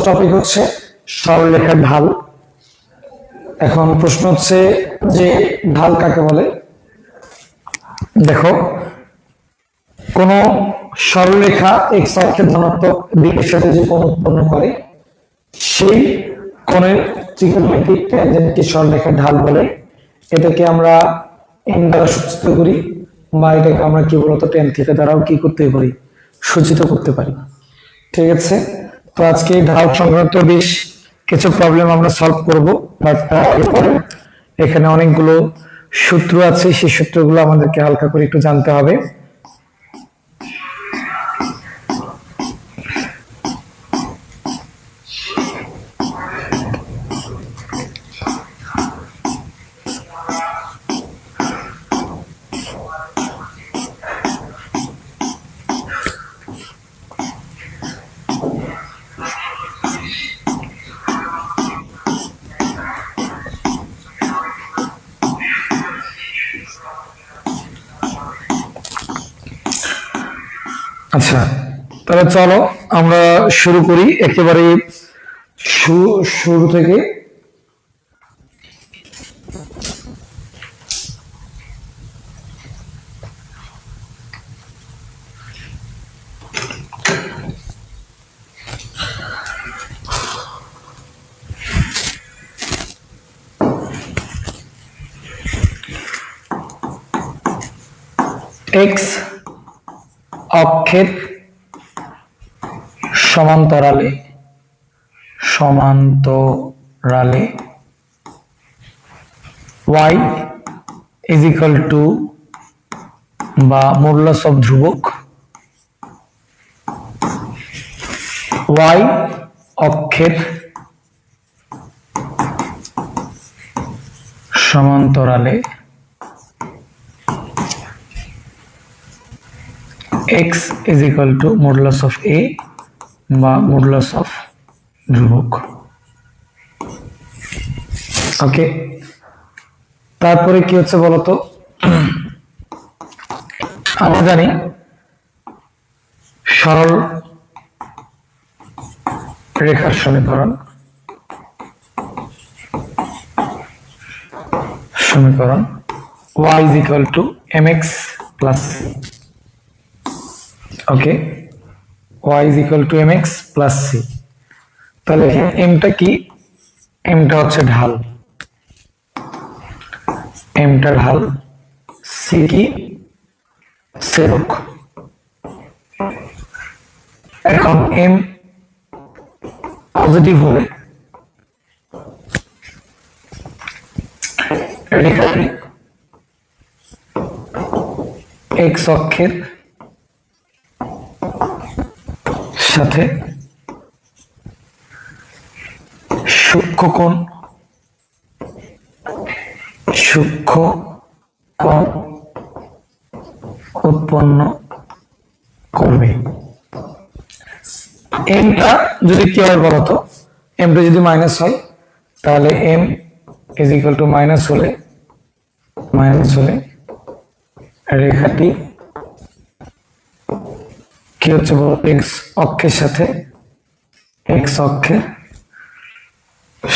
Topic হচ্ছে সরলরেখার ঢাল। এখন প্রশ্ন হচ্ছে যে ঢাল কাকে বলে। দেখো, কোন সরলরেখা এক্স অক্ষের ধনাত্মক দিকের সাথে যে কোণ উৎপন্ন করে সেই কোণের ত্রিকোণমিতিক ট্যানজেন্টকে সরলরেখার ঢাল বলে। এটাকে আমরা এন দ্বারা সূচিত করি, বা এটাকে আমরা কি বলতো ট্যান থিটা দ্বারাও কি করতে পারি, সূচিত করতে পারি। ঠিক আছে, তো আজকে ঢাল সংক্রান্ত বেশ কিছু প্রবলেম আমরা সলভ করব, বাট এখানে অনেকগুলো সূত্র আছে, সেই সূত্রগুলো আমাদেরকে হালকা করে একটু জানতে হবে। আচ্ছা, তাহলে চলো আমরা শুরু করি একেবারে শুরু থেকে। এক্স অক্ষের সমান্তরালে y ইজ ইকুয়াল টু বা মডুলাস অফ ধ্রুবক y অক্ষের সমান্তরালে x is equal to modulus of a বা modulus of ধ্রুবক। ওকে, তারপরে কি হচ্ছে বলতো, আমরা জানি সরল রেখার সমীকরণ y is equal to mx plus c। Okay, y is equal to mx plus c। তাহলে mটা কি, mটা হচ্ছে ঢাল, mটা ঢাল, c কি ছেদক। এখন m পজিটিভ হলে রেখাটি x অক্ষের সাথে সূক্ষ্ম কোণ উৎপন্ন করবে। এমটা যদি কি হয় বলতো, এমটা যদি মাইনাস হয় তাহলে M is equal to minus হলে রেখাটি কি হচ্ছে বলো, এক্স অক্ষের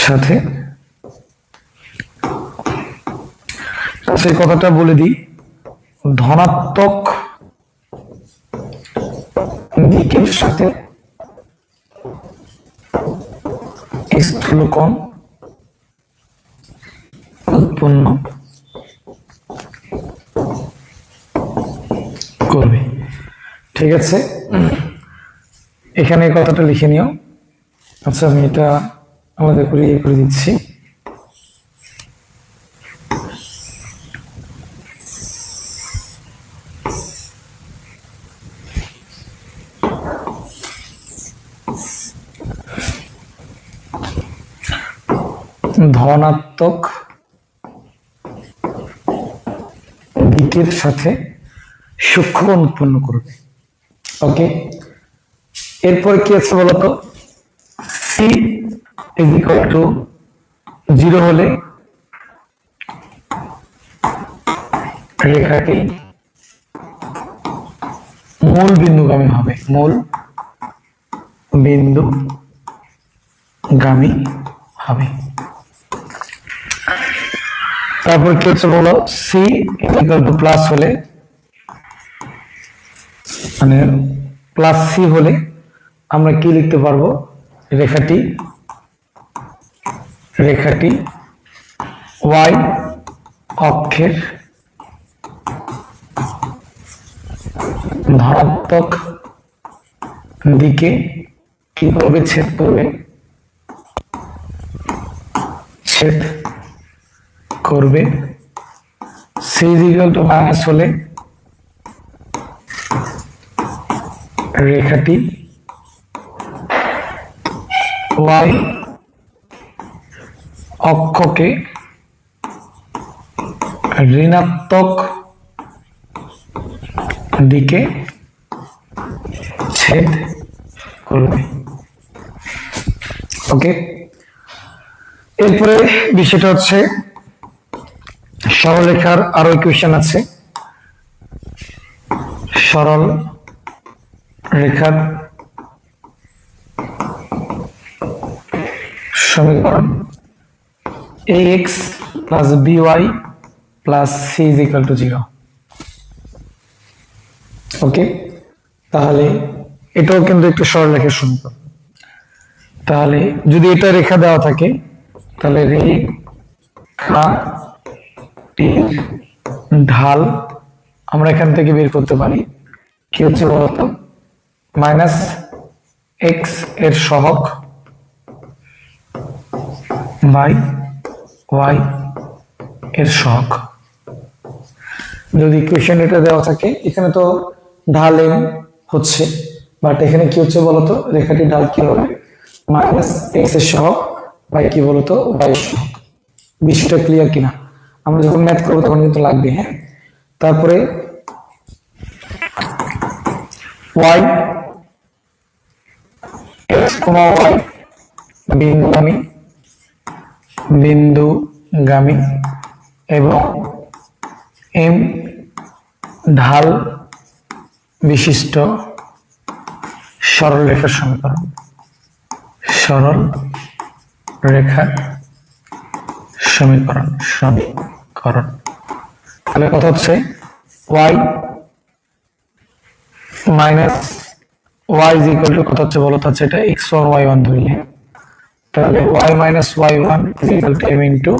সাথে সেই কথাটা বলে দিই, ধনাত্মক দিকের সাথে স্থূলকোণ উৎপন্ন করবে। ঠিক আছে, এখানে কথাটা লিখে নিও। আচ্ছা, আমি এটা আমাদের করে ইয়ে করে দিচ্ছি। ধনাত্মক দিকের সাথে সূক্ষ্ম কোণ উৎপন্ন করবে। ওকে, এরপর কি আছে বলতো, সি ইজ ইকুয়াল টু 0 হলে রেখাটি মূল বিন্দুগামী হবে, মূল বিন্দুগামী গামী হবে। তারপর কি হচ্ছে বলো, সি ইকুয়াল টু প্লাস হলে, মানে প্লাস সি হলে আমরা কি লিখতে পারবো, রেখাটি ওয়াই অক্ষের ধনাত্মক দিকে কি করবে, ছেদ করবে। সি ইকুয়াল টু মাইনাস হলে রেখাটি ওয়াই অক্ষকে ঋণাত্মক দিকে ছেদ করবে। ওকে, এরপরে বিষয়টা হচ্ছে সরলরেখার আরো ইকুয়েশন আছে। সরল রেখার সমীকরণ ax plus by plus c is equal to 0। ওকে, তাহলে এটাও কিন্তু একটু সরলরেখার সমীকরণ। তাহলে যদি এটা রেখা দেওয়া থাকে, তাহলে রেখাটির ঢাল আমরা এখান থেকে বের করতে পারি। কি হচ্ছে বলতো, মাইনাস এক্স এর সহগ বাই ওয়াই এর সহগ। যদি ইকুয়েশন এটা দেওয়া থাকে, এখানে তো ঢাল এম হচ্ছে, বাট এখানে কি হচ্ছে বলতো, রেখাটির ঢাল কি হবে, মাইনাস এক্স এর সহগ বাই কি বলতো, ওয়াই এর সহগ। বিষয়টা ক্লিয়ার কিনা? আমরা যখন ম্যাথ করবো তখন কিন্তু লাগবে। হ্যাঁ, তারপরে ওয়াই এক্স কমা ওয়াই বিন্দুগামী এবং এম ঢাল বিশিষ্ট সরল রেখার সমীকরণ। সরল রেখার সমীকরণ। তাহলে কথা হচ্ছে Y minus Y is equal to, কথা হচ্ছে বলতে হচ্ছে এটা এক্স ওয়ান ওয়াই ওয়ান ধরলে, তাহলে Y minus Y one is equal to M into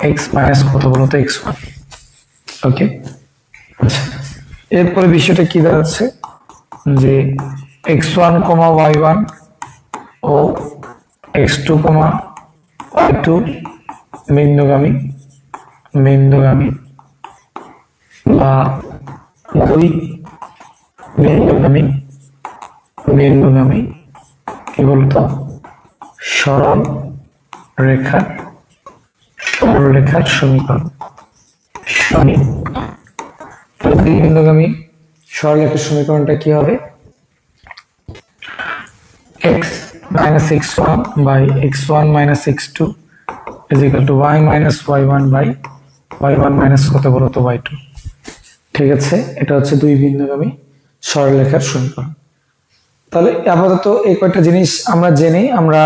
X minus কত বলতো, এক্স ওয়ান। ওকে, আচ্ছা, এরপরে বিষয়টা কি দাঁড়াচ্ছে যে x one comma y one ও x two comma y two বিন্দুগামী বা দুই বিন্দুগামী কি বলতো, সরল রেখার সমীকরণ। দুই বিন্দুগামী সরল রেখার সমীকরণটা কি হবে, x minus x1 by x1 minus x2 is equal to y minus y1 by y1 minus কত বলতো, y2। ঠিক আছে, এটা হচ্ছে দুই বিন্দুগামী সরলরেখার সমীকরণ। তাহলে আপাতত এই কয়েকটা জিনিস আমরা জেনে আমরা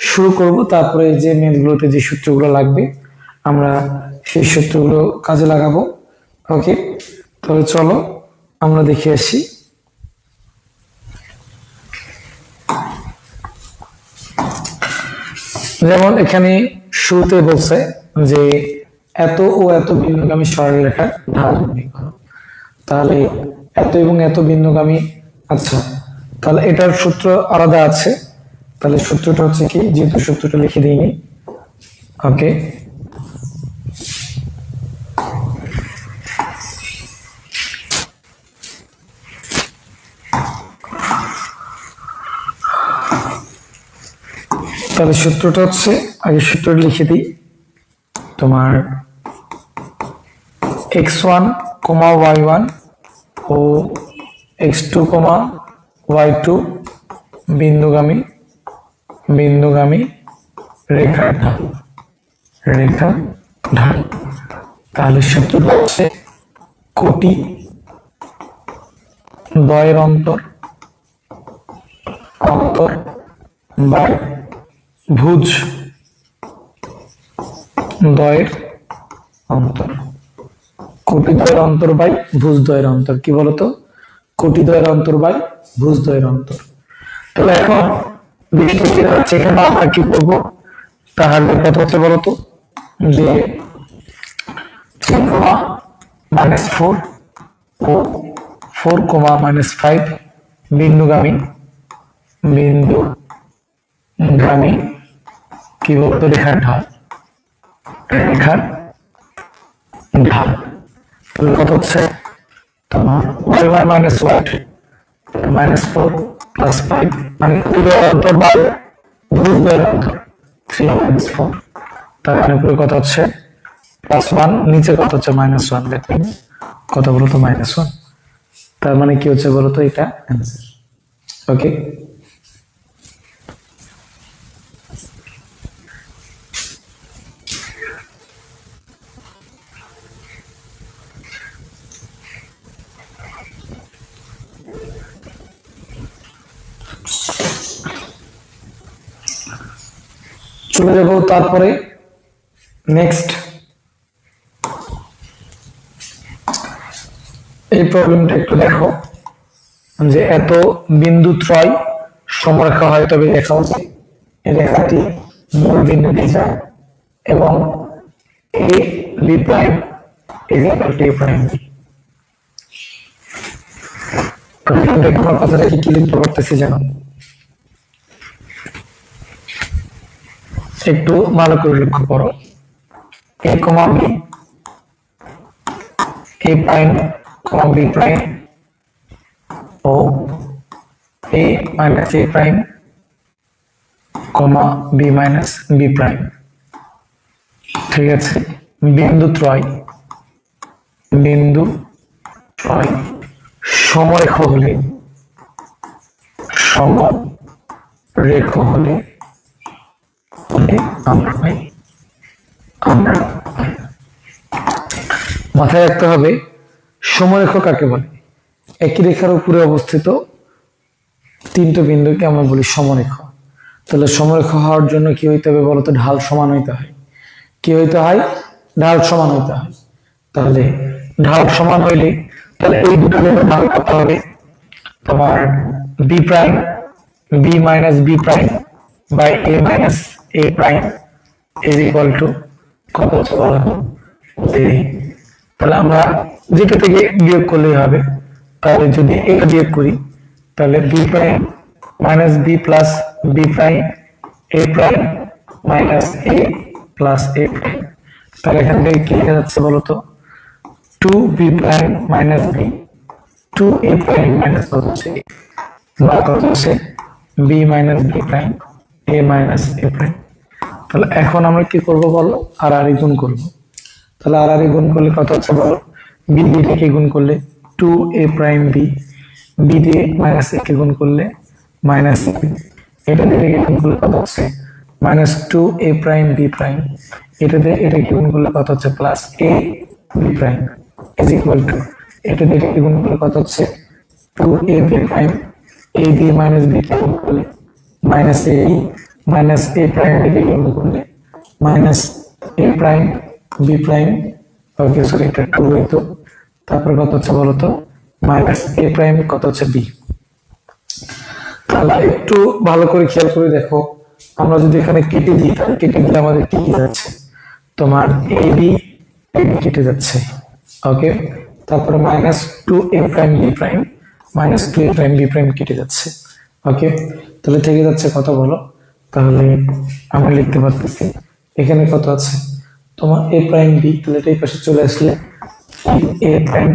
শুরু করব। তারপরে যে ম্যাথগুলোতে যে সূত্রগুলো লাগবে আমরা সেই সূত্রগুলো কাজে লাগাবো। ওকে, তাহলে চলো আমরা দেখে আসি। যেমন এখানে শুরুতে বলছে যে এত ও এত বিন্দুগামী সরলরেখার ঢাল নির্ণয় করো। তাহলে এত এবং এত বিন্দুগামী, আচ্ছা তাহলে এটার সূত্র আলাদা আছে। তাহলে সূত্রটা হচ্ছে কি, যেহেতু সূত্রটা লিখে দিইনি। ওকে, তাহলে সূত্রটা হচ্ছে, আগে সূত্রটা লিখে দিই, তোমার x1 কমা y1 ও x2 কমা y2 বিন্দুগামী রেখার ঢাল। তাহলে সূত্রটা হচ্ছে কোটি দ্বয়ের অন্তর বাই ভুজ দ্বয়ের অন্তর, কোটি দ্বয়ের অন্তর বাই ভুজ দ্বয়ের অন্তর। কি বলতো? কোটি দ্বয়ের অন্তর বাই ভুজ দ্বয়ের অন্তর। তাহলে এখন এখানে আমরা কি করবো? তাহলে কত হচ্ছে বলতো? যে -4 ও 4, -5 বিন্দুগামী কি বলতো? রেখার ঢাল, রেখার ঢাল। তাহলে কত হচ্ছে? তোমার -4 + 5 মানে অন্তর বাই ভুজ দ্বয়ের অন্তর 3 - 4। তার মানে উপরে কত হচ্ছে? +1, নিচে কত হচ্ছে? -1। দেখুন কত বলতো? -1। তার মানে কি হচ্ছে বলতো? এটা অ্যান্সার। ওকে, চলে যাব তারপরে নেক্সট। এই প্রবলেমটা একটু দেখো, যে এত বিন্দু ত্রয় সমরেখা হয় তবে লেখা উচিত এই রেখাটি মূল বিন্দুতে যায় এবং A B prime T prime. আমার কথাটা কি ক্লিয়ার করতেছি জানো? একটু ভালো করে লক্ষ্য করো। এ কমা বি, এ প্রাইম কমা বি প্রাইম ও এ মাইনাস এ প্রাইম কমা বি মাইনাস বি প্রাইম। ঠিক আছে, বিন্দু ত্রয় সমরেখ হলে আমরা পাই। মাথায় রাখতে হবে সমরেখ কাকে বলে? একই রেখার উপরে অবস্থিত তিনটে বিন্দুকে আমরা বলি সমরেখ। তাহলে সমরেখ হওয়ার জন্য কি হইতে হবে বলতো? ঢাল সমান হইতে হয়। কি হইতে হয়? ঢাল সমান হইতে হয়। তাহলে ঢাল সমান হইলে তাহলে এই দুটো ঢাল কত হবে? তোমার B prime B minus B prime by A minus A prime is equal to কত হচ্ছে বলো? তাহলে আমরা যেটা থেকে বিয়োগ করলেই হবে। তাহলে যদি এটা বিয়োগ করি তাহলে b prime minus b plus b prime a prime minus a plus A prime. তাহলে এখান থেকে কি লেখা যাচ্ছে বলতো? 2b prime minus b 2a prime minus কত হচ্ছে? বা কত হচ্ছে? b minus B prime a minus a prime. তাহলে এখন আমরা কি করব বলো? আর গুণ করব। তাহলে আর গুণ করলে কত হচ্ছে বলো? b দিয়ে কে গুণ করলে 2a প্রাইম b, b দিয়ে মাইনাস a কে গুণ করলে মাইনাস b, এটা দিয়ে গুণ করলে কত হচ্ছে? -2a প্রাইম b প্রাইম, এটা দিয়ে এটা গুণ করলে কত হচ্ছে? Plus a b prime is equal two এটা দিয়ে গুণ করলে কত হচ্ছে? 2a b প্রাইম, a দিয়ে মাইনাস b কে গুণ করলে মাইনাস a প্রাইম দিয়ে গুণ করলে minus a prime b prime. Okay, sorry এটা 2 হইতো। তারপর কত হচ্ছে বলতো? মাইনাস a প্রাইম কত হচ্ছে? b। তাহলে একটু ভালো করে খেয়াল করে দেখো, আমরা যদি এখানে কেটে দিই তাহলে কেটে দিলে আমাদের কি যাচ্ছে? তোমার এ বি কেটে যাচ্ছে। ওকে, তারপরে -2a prime B prime -2a prime B prime কেটে যাচ্ছে। ওকে, তাহলে থেকে যাচ্ছে কত বলো? তাহলে আমরা লিখতে পারতেছি এখানে কত আছে? তোমার a প্রাইম বি, তাহলে এই পাশে চলে আসলে a প্রাইম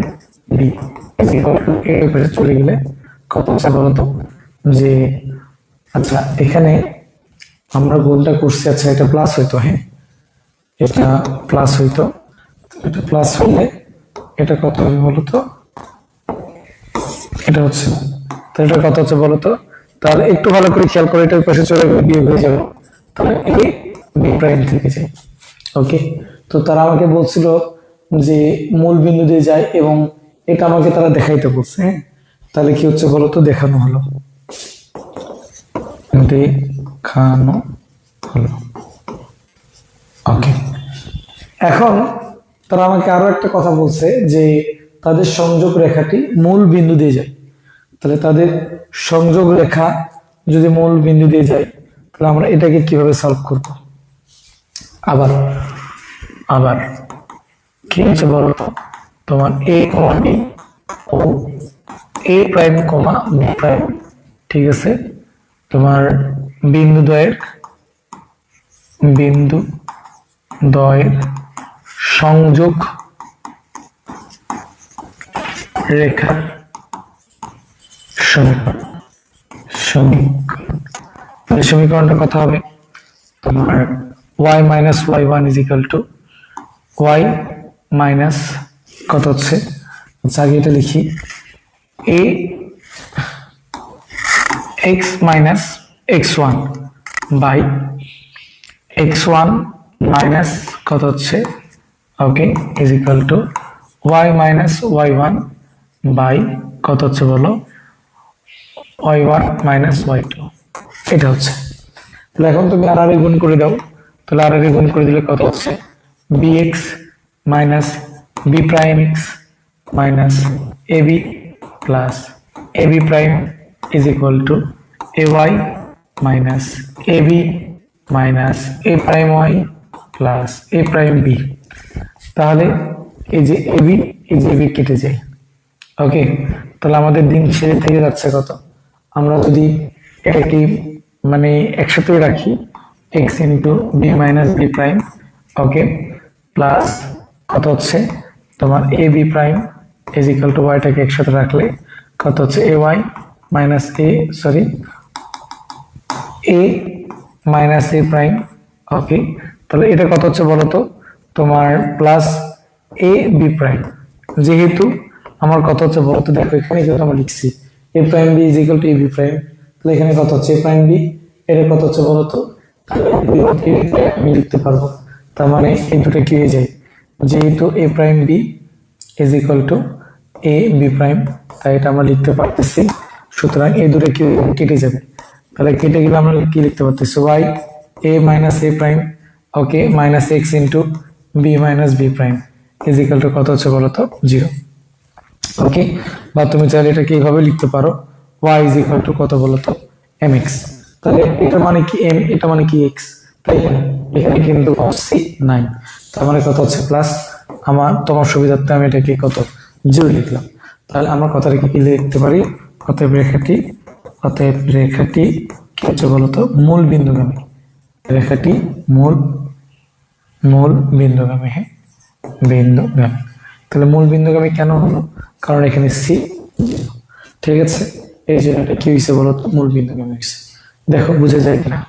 বি এই পাশে চলে গেলে কত আছে বলতো? যে আচ্ছা এখানে আমরা গোলটা করছি, আচ্ছা এটা প্লাস হইতো, হ্যাঁ এটা প্লাস হইতো, এটা প্লাস হলে এটা কত হবে বলতো? এটা হচ্ছে, তাহলে এটা কত হচ্ছে বলতো? তাহলে একটু ভালো করে খেয়াল করে এটার পাশে চলে বিয়োগ হয়ে যাবে, তাহলে এই বি প্রাইম থেকে যায়। ওকে, তো তারা আমাকে বলছিল যে মূল বিন্দু দিয়ে যায় এবং এটা আমাকে তারা দেখাইতে বলছে। হ্যাঁ, তাহলে কি হচ্ছে বলতো? দেখানো হলো, দেখানো হলো। ওকে, এখন তারা আমাকে আরো একটা কথা বলছে যে তাদের সংযোগ রেখাটি মূল বিন্দু দিয়ে যায়। তাহলে তাদের সংযোগ রেখা যদি মূল বিন্দু দিয়ে যায়, তাহলে আমরা এটাকে কিভাবে সলভ করব? আবার আবার কি হচ্ছে বলতো, তোমার এ কমা বি ও এ প্রাইম কমা বি প্রাইম, ঠিক আছে, তোমার বিন্দু দ্বয়ের সংযোগ রেখার সমীকরণটা কত হবে? তোমার y minus Y one is equal to y minus কত হচ্ছে, আগে এটা লিখি, a x minus x one by x one minus কত হচ্ছে, okay, is equal to y minus Y one by কত হচ্ছে বলো, y one minus y two, এটা হচ্ছে। তাহলে এখন তুমি আর আর গুণ করে দাও, তাহলে আর আর গুণ করে দিলে কত হচ্ছে, B X minus B prime X minus A B plus A B prime is equal to A Y minus A B minus A prime Y plus A prime B. তাহলে এই যে এ বি এই যে B কেটে যায়। ওকে, তাহলে আমাদের দিন ছেড়ে থেকে যাচ্ছে কত, আমরা যদি এটাকে মানে একসাথে রাখি, x into B minus B prime, okay, plus কত হচ্ছে তোমার a B prime is equal to ওয়াইটাকে একসাথে রাখলে কত হচ্ছে a Y minus a minus A prime, okay. তাহলে এটা কত হচ্ছে বলতো, তোমার প্লাস এ বি প্রাইম, যেহেতু আমার কত হচ্ছে বলতো, দেখো এখানে কিন্তু আমরা লিখছি a prime b is equal to a B prime, তাহলে এখানে কত হচ্ছে এ প্রাইম বি, এটা কত হচ্ছে বলতো, আমি লিখতে পারবো। তার মানে এই দুটো কি হয়ে যায়, যেহেতু a prime b is equal to a B prime, তাই এটা আমরা লিখতে পারতেছি। সুতরাং এই দুটো কি কেটে যাবে, তাহলে কেটে গেলে আমরা কি লিখতে পারতেছি, Y A minus A prime, okay, minus X into B minus B prime is equal to কত হচ্ছে বলতো, 0। ওকে, বা তুমি চাইলে এটা কিভাবে লিখতে পারো, y ইজ ইকুয়াল টু কত বলতো, mx। তাহলে এটা মানে কি m, এটা মানে কি x, তাই এখানে কিন্তু সি নাই, তার মানে কত হচ্ছে প্লাস, তোমার সুবিধার্থে আমি এটাকে কত 0 লিখলাম। তাহলে আমরা কথাটা কি লিখতে পারি, অতএব রেখাটি কি হচ্ছে বলতো, মূল বিন্দুগামী, রেখাটি মূল বিন্দুগামী, হ্যাঁ বিন্দুগামী। তাহলে মূল বিন্দুগামী কেন হলো, কারণ এখানে সি, ঠিক আছে, এই জন্য এটা কি হয়েছে বলতো, মূল বিন্দুগামী হয়েছে। দেখো বুঝে যায় কিনা,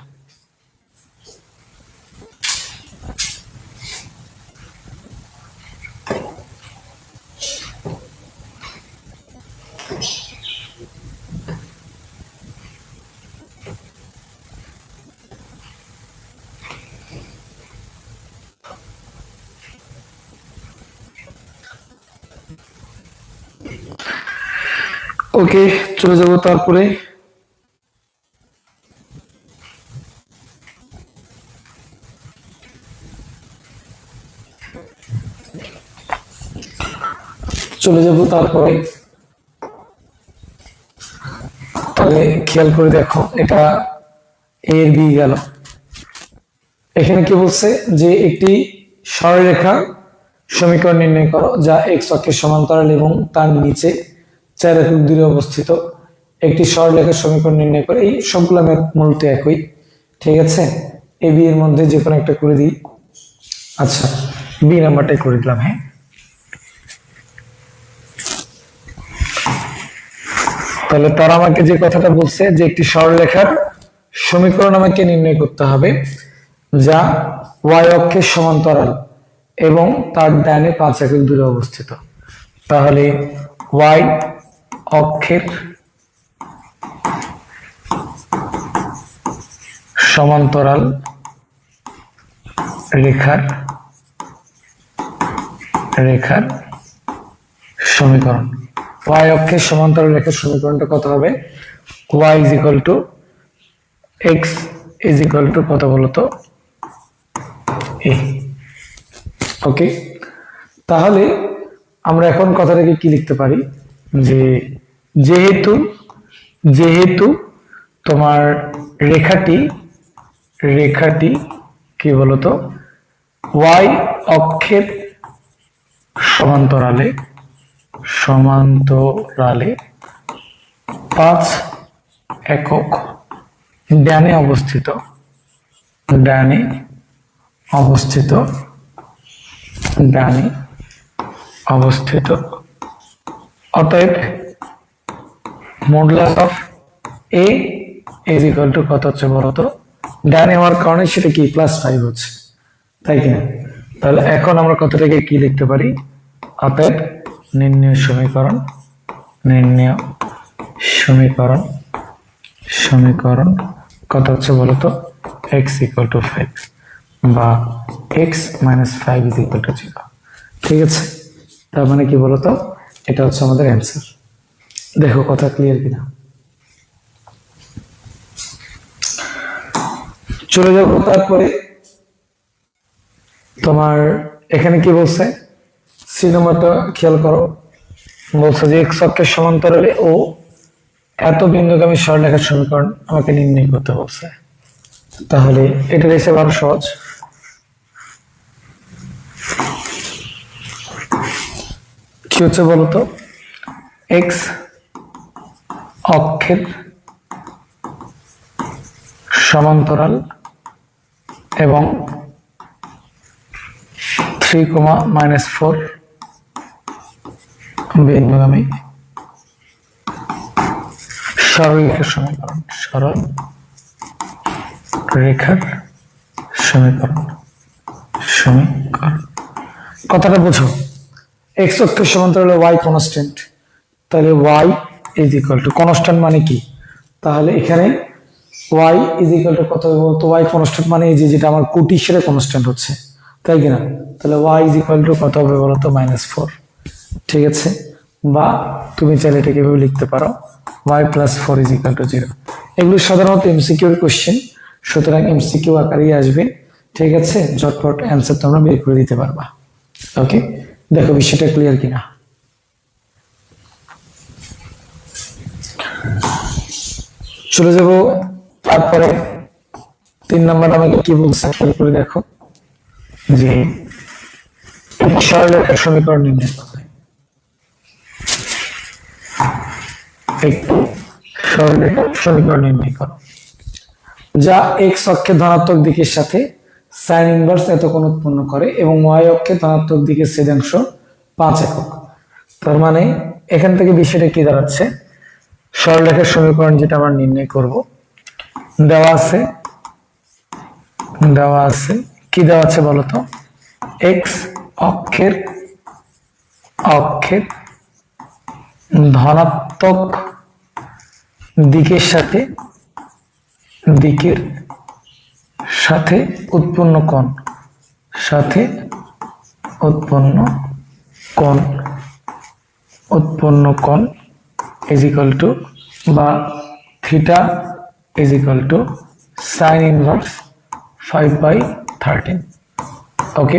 ওকে চলে যাব তারপরে, তাহলে খেয়াল করে দেখো, এটা এ এর বি গেল। এখানে কি বলছে যে একটি সরলরেখা সমীকরণ নির্ণয় করো যা এক্স অক্ষের সমান্তরাল এবং তার নিচে 4 একক দূরে অবস্থিত। একটি সরলরেখার সমীকরণ নির্ণয় করে, এই সবগুলো ম্যাথ মূলত একই, ঠিক আছে। এ বি এর মধ্যে যে কোনো একটা করে দিই, আচ্ছা বি নাম্বারটাই করে দিলাম, হ্যাঁ। তাহলে তারা আমাকে যে কথাটা বলছে যে একটি সরলরেখার সমীকরণ আমাকে নির্ণয় করতে হবে যা ওয়াই অক্ষের সমান্তরাল এবং তার ডানে 5 একক দূরে অবস্থিত। তাহলে ওয়াই অক্ষের সমান্তরাল রেখার সমীকরণ, ওয়াই অক্ষের সমান্তরাল রেখার সমীকরণটা কত হবে, Y is equal to X is equal to কত বলতো এ। ওকে, তাহলে আমরা এখন কথাটাকে কি লিখতে পারি যে যেহেতু যেহেতু তোমার রেখাটি কি বলতো ওয়াই অক্ষের সমান্তরালে 5 একক ডানে অবস্থিত অতএব modulus of A is equal to কত হচ্ছে বলতো, ডানে হওয়ার কারণে সেটা কি +5 হচ্ছে, তাই কিনা? তাহলে এখন আমরা কতটাকে কি লিখতে পারি, অতএব নির্ণয় সমীকরণ কত হচ্ছে বলতো x ইকুয়াল টু 5 বা x - 5 ইজ ইকুয়াল টু 0। ঠিক আছে, তার মানে কি বলতো এটা হচ্ছে আমাদের অ্যান্সার। দেখো কথা ক্লিয়ার কিনা। চলে যাব তারপরে তোমার এখানে কি বলছে, সি নম্বরটা খেয়াল করো, বলছে যে এক্স অক্ষের সমান্তরালে ও এত বিন্দুগামী সরলরেখার সমীকরণ আমাকে নির্ণয় করতে বলছে। তাহলে এটা হিসেবে আরো সহজ, কি হচ্ছে বলতো, এক্স অক্ষের সমান্তরাল এবং 3, -4 বিন্দুগামী সরলরেখার সমীকরণ কথাটা বুঝো। এক্স অক্ষের সমান্তরালে ওয়াই কনস্ট্যান্ট, তাহলে Y is equal to constant মানে কি, তাহলে এখানে ওয়াই ইজ ইকুয়াল টু কত হবে বলতো, ওয়াই কনস্ট্যান্ট মানে এই যে যেটা আমার কোটি হিসেবে কনস্ট্যান্ট হচ্ছে, তাই কিনা? তাহলে ওয়াই ইজ ইকুয়াল টু কত হবে বলতো -4। ঠিক আছে, বা তুমি চাইলে এটাকে এভাবে লিখতে পারো y + 4 ইজ ইকুয়াল টু 0। এগুলো সাধারণত এমসিকিউর কোশ্চেন, সুতরাং এমসিকিউ আকারেই আসবে। ঠিক আছে, ঝটপট অ্যান্সার তোমরা বের করে দিতে পারবা। ওকে, দেখো বিষয়টা ক্লিয়ার কিনা। চলে যাব তারপরে 3 নম্বর আমাকে কি বলছে খেয়াল করে দেখো, যে সরলরেখার সমীকরণ নির্ণয় করতে। একটু সরলরেখার সমীকরণ নির্ণয় করো যা এক্স অক্ষের ধনাত্মক দিকের সাথে সাইন ইনভার্স এত কোণ উৎপন্ন করে এবং ওয়াই অক্ষের ধনাত্মক দিকের ছেদাংশ 5 একক। তার মানে এখান থেকে বিষয়টা কি দাঁড়াচ্ছে, সরলরেখার সমীকরণ যেটা আমরা নির্ণয় করব, দেওয়া আছে কি দেওয়া আছে বলতো, এক্স অক্ষের ধনাত্মক দিকের সাথে উৎপন্ন কোণ ইজ ইকুয়াল টু বা theta is equal two sign inverse 5/13। ওকে,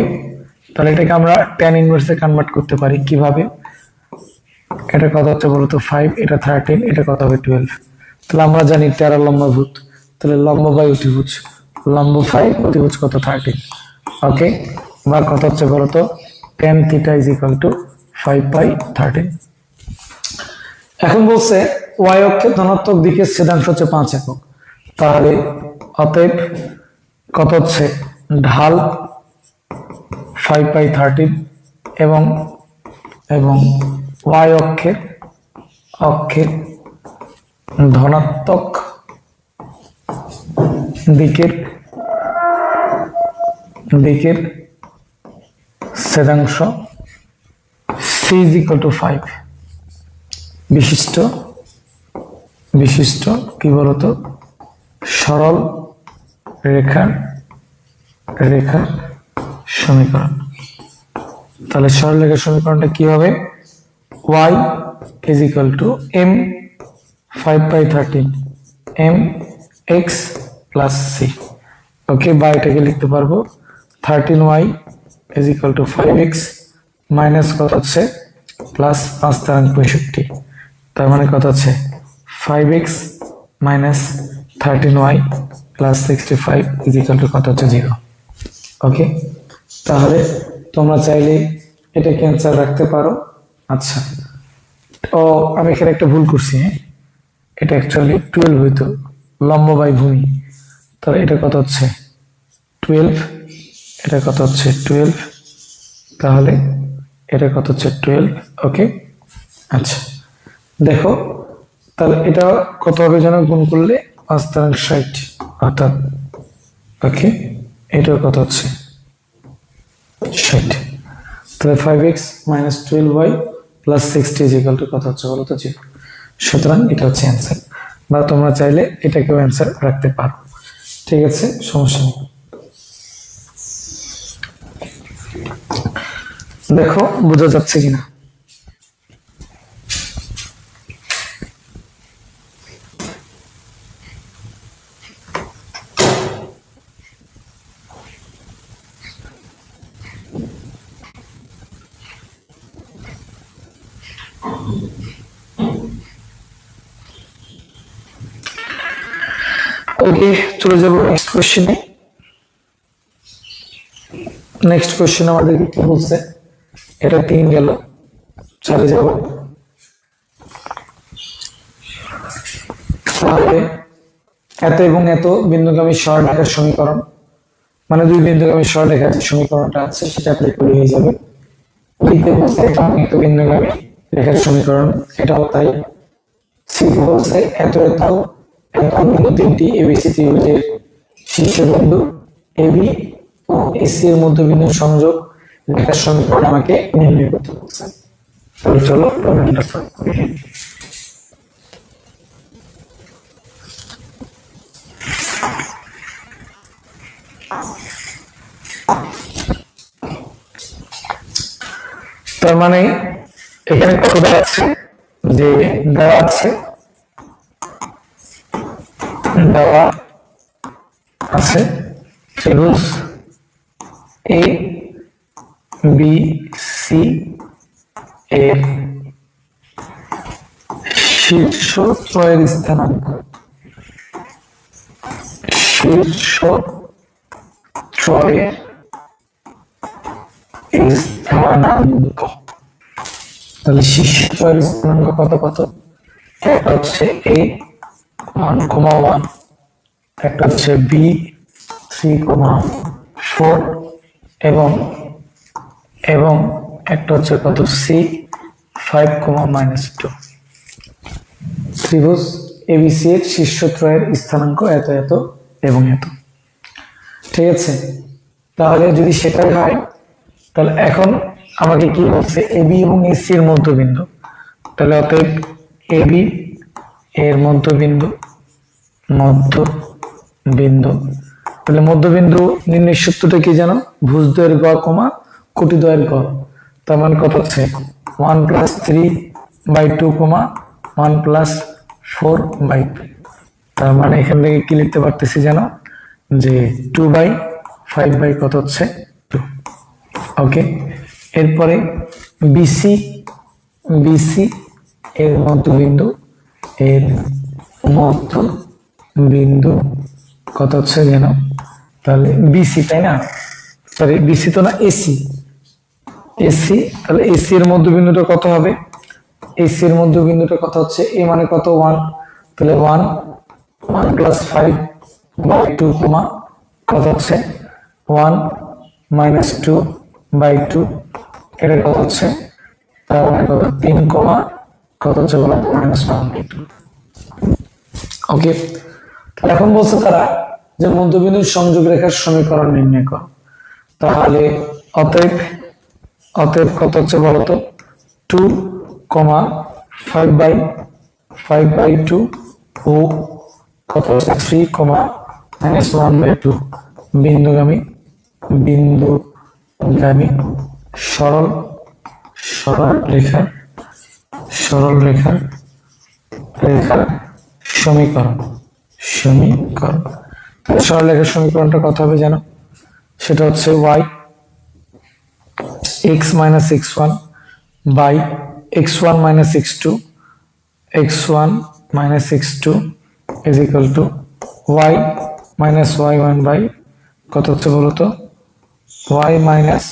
তাহলে এটাকে আমরা tan ইনভার্সে কনভার্ট করতে পারি কিভাবে, এটা কত হচ্ছে বলতো 5, এটা 13, এটা কত হবে 12। তাহলে আমরা জানি 13 লম্বভুজ, তাহলে লম্ব বাই অতিভুজ, লম্ব 5 অতিভুজ কত 13। ওকে, বা কত হচ্ছে বলতো tan theta is equal two 5/13। এখন বলছে ওয়াই অক্ষের ধনাত্মক দিকের ছেদাংশ হচ্ছে 5 একক, তাহলে অতএব কত হচ্ছে ঢাল 5/13 এবং ওয়াই অক্ষের ধনাত্মক দিকের ছেদাংশ সি ইজ ইকুয়াল টু 5। বিশিষ্ট কি বলতো সরল রেখার সমীকরণ। তাহলে সরলরেখার সমীকরণটা কি হবে, y is equal to m 5/13 m x plus c. Okay, বা এটাকে লিখতে পারবো 13y is equal two 5x minus কত হচ্ছে প্লাস 5 তার মানে কত হচ্ছে 5x minus 13y plus 65 is equal to কত হচ্ছে 0। ওকে, তাহলে তোমরা চাইলে এটা ক্যান্সার রাখতে পারো। আচ্ছা, ও আমি এখানে একটা ভুল করছি, হ্যাঁ, এটা অ্যাকচুয়ালি 12 হইতো, লম্ব বাই ভূমি, তাহলে এটা কত হচ্ছে 12, এটা কত হচ্ছে 12, তাহলে এটা কত হচ্ছে 12। ওকে, আচ্ছা দেখো, তাহলে এটা কত হবে যেন গুণ করলে 5×60 অর্থাৎ, ওকে, এটা কত হচ্ছে 60, তাহলে 5x minus 12y plus 60 is equal to কত হচ্ছে বলো তো 0। সুতরাং এটা হচ্ছে অ্যান্সার, বা তোমরা চাইলে এটাকেও অ্যান্সার রাখতে পারো। ঠিক আছে, সমস্যা নেই। দেখো বোঝা যাচ্ছে কিনা। ওকে, চলে যাবো নেক্সট কোশ্চেনে। নেক্সট কোশ্চেন আমাদেরকে কি বলছে, এটা 3 গেল, চলে যাব। তাহলে এত এবং এত বিন্দুগামী সরলরেখার সমীকরণ, মানে দুই বিন্দুগামী সরলরেখার যে সমীকরণটা আছে সেটা অ্যাপ্লাই করে হয়ে যাবে। লিখতে বলছে এত বিন্দুগামী রেখার সমীকরণ, এটাও তাই। সি বলছে এত এত বিন্দু তিনটি এবিসি ত্রিভুজের শীর্ষবিন্দু এবি ও এসি এর মধ্যবিন্দু সংযোগ রেখার সমীকরণ আমাকে নির্ণয় করতে বলছে। চলো তার মানে এখানে কত দেওয়া আছে, যে দেওয়া আছে ত্রিভুজ এ বি সি এর শীর্ষ ত্রয়ের স্থানাঙ্ক, শীর্ষ ত্রয়ের স্থানাঙ্ক। তাহলে শীর্ষ ত্রয়ের স্থানাঙ্ক কত কত, একটা হচ্ছে এ 1,1, একটা হচ্ছে বি 3,4 এবং এবং একটা হচ্ছে কত সি 5,-2। ত্রিভুজ এবিসি এর শীর্ষত্রয়ের স্থানাঙ্ক এত এত এবং এত। ঠিক আছে, তাহলে যদি সেটাই হয় তাহলে এখন আমাকে কি বলছে, এবি এবং এসি এর মধ্যবিন্দু, তাহলে অতএব এবি এর মধ্যবিন্দু তাহলে মধ্যবিন্দু নির্ণয় সূত্রটা কি জানো, ভুজদ্বয়ের গড় কমা কোটিদ্বয়ের গড়। তার মানে কত হচ্ছে 1+3/2 1+4/2। তার মানে এখান থেকে কি লিখতে পারতেছি জানো, যে 2/5 কত হচ্ছে 2। ওকে, এরপরে বিসি এর মধ্যবিন্দু কত হচ্ছে জানো, তাহলে বিসি, তাই না, সরি বিসি তো না, এসি, তাহলে এসি এর মধ্যবিন্দুটা কত হবে, এসি এর মধ্যবিন্দুটা কত হচ্ছে, এ মানে কত 1, তাহলে 1+5/2 কত হচ্ছে 1-2/2, এটা কত হচ্ছে, তার মানে কত 3, কত হচ্ছে বলো -1/2। ওকে, এখন বলছে তারা যে মধ্যবিন্দুর সংযোগ রেখার সমীকরণ নির্ণয় করো। তাহলে অতএব কত হচ্ছে বলতো 2,5/2 ও কত হচ্ছে 3, -1/2 বিন্দুগামী সরল রেখার সমীকরণ। সরলরেখার সমীকরণটা কত হবে জানো? সেটা হচ্ছে y x minus x1 by x1 minus x2 x1 minus x2 is equal to y minus y1 by কত হচ্ছে বলো তো? y minus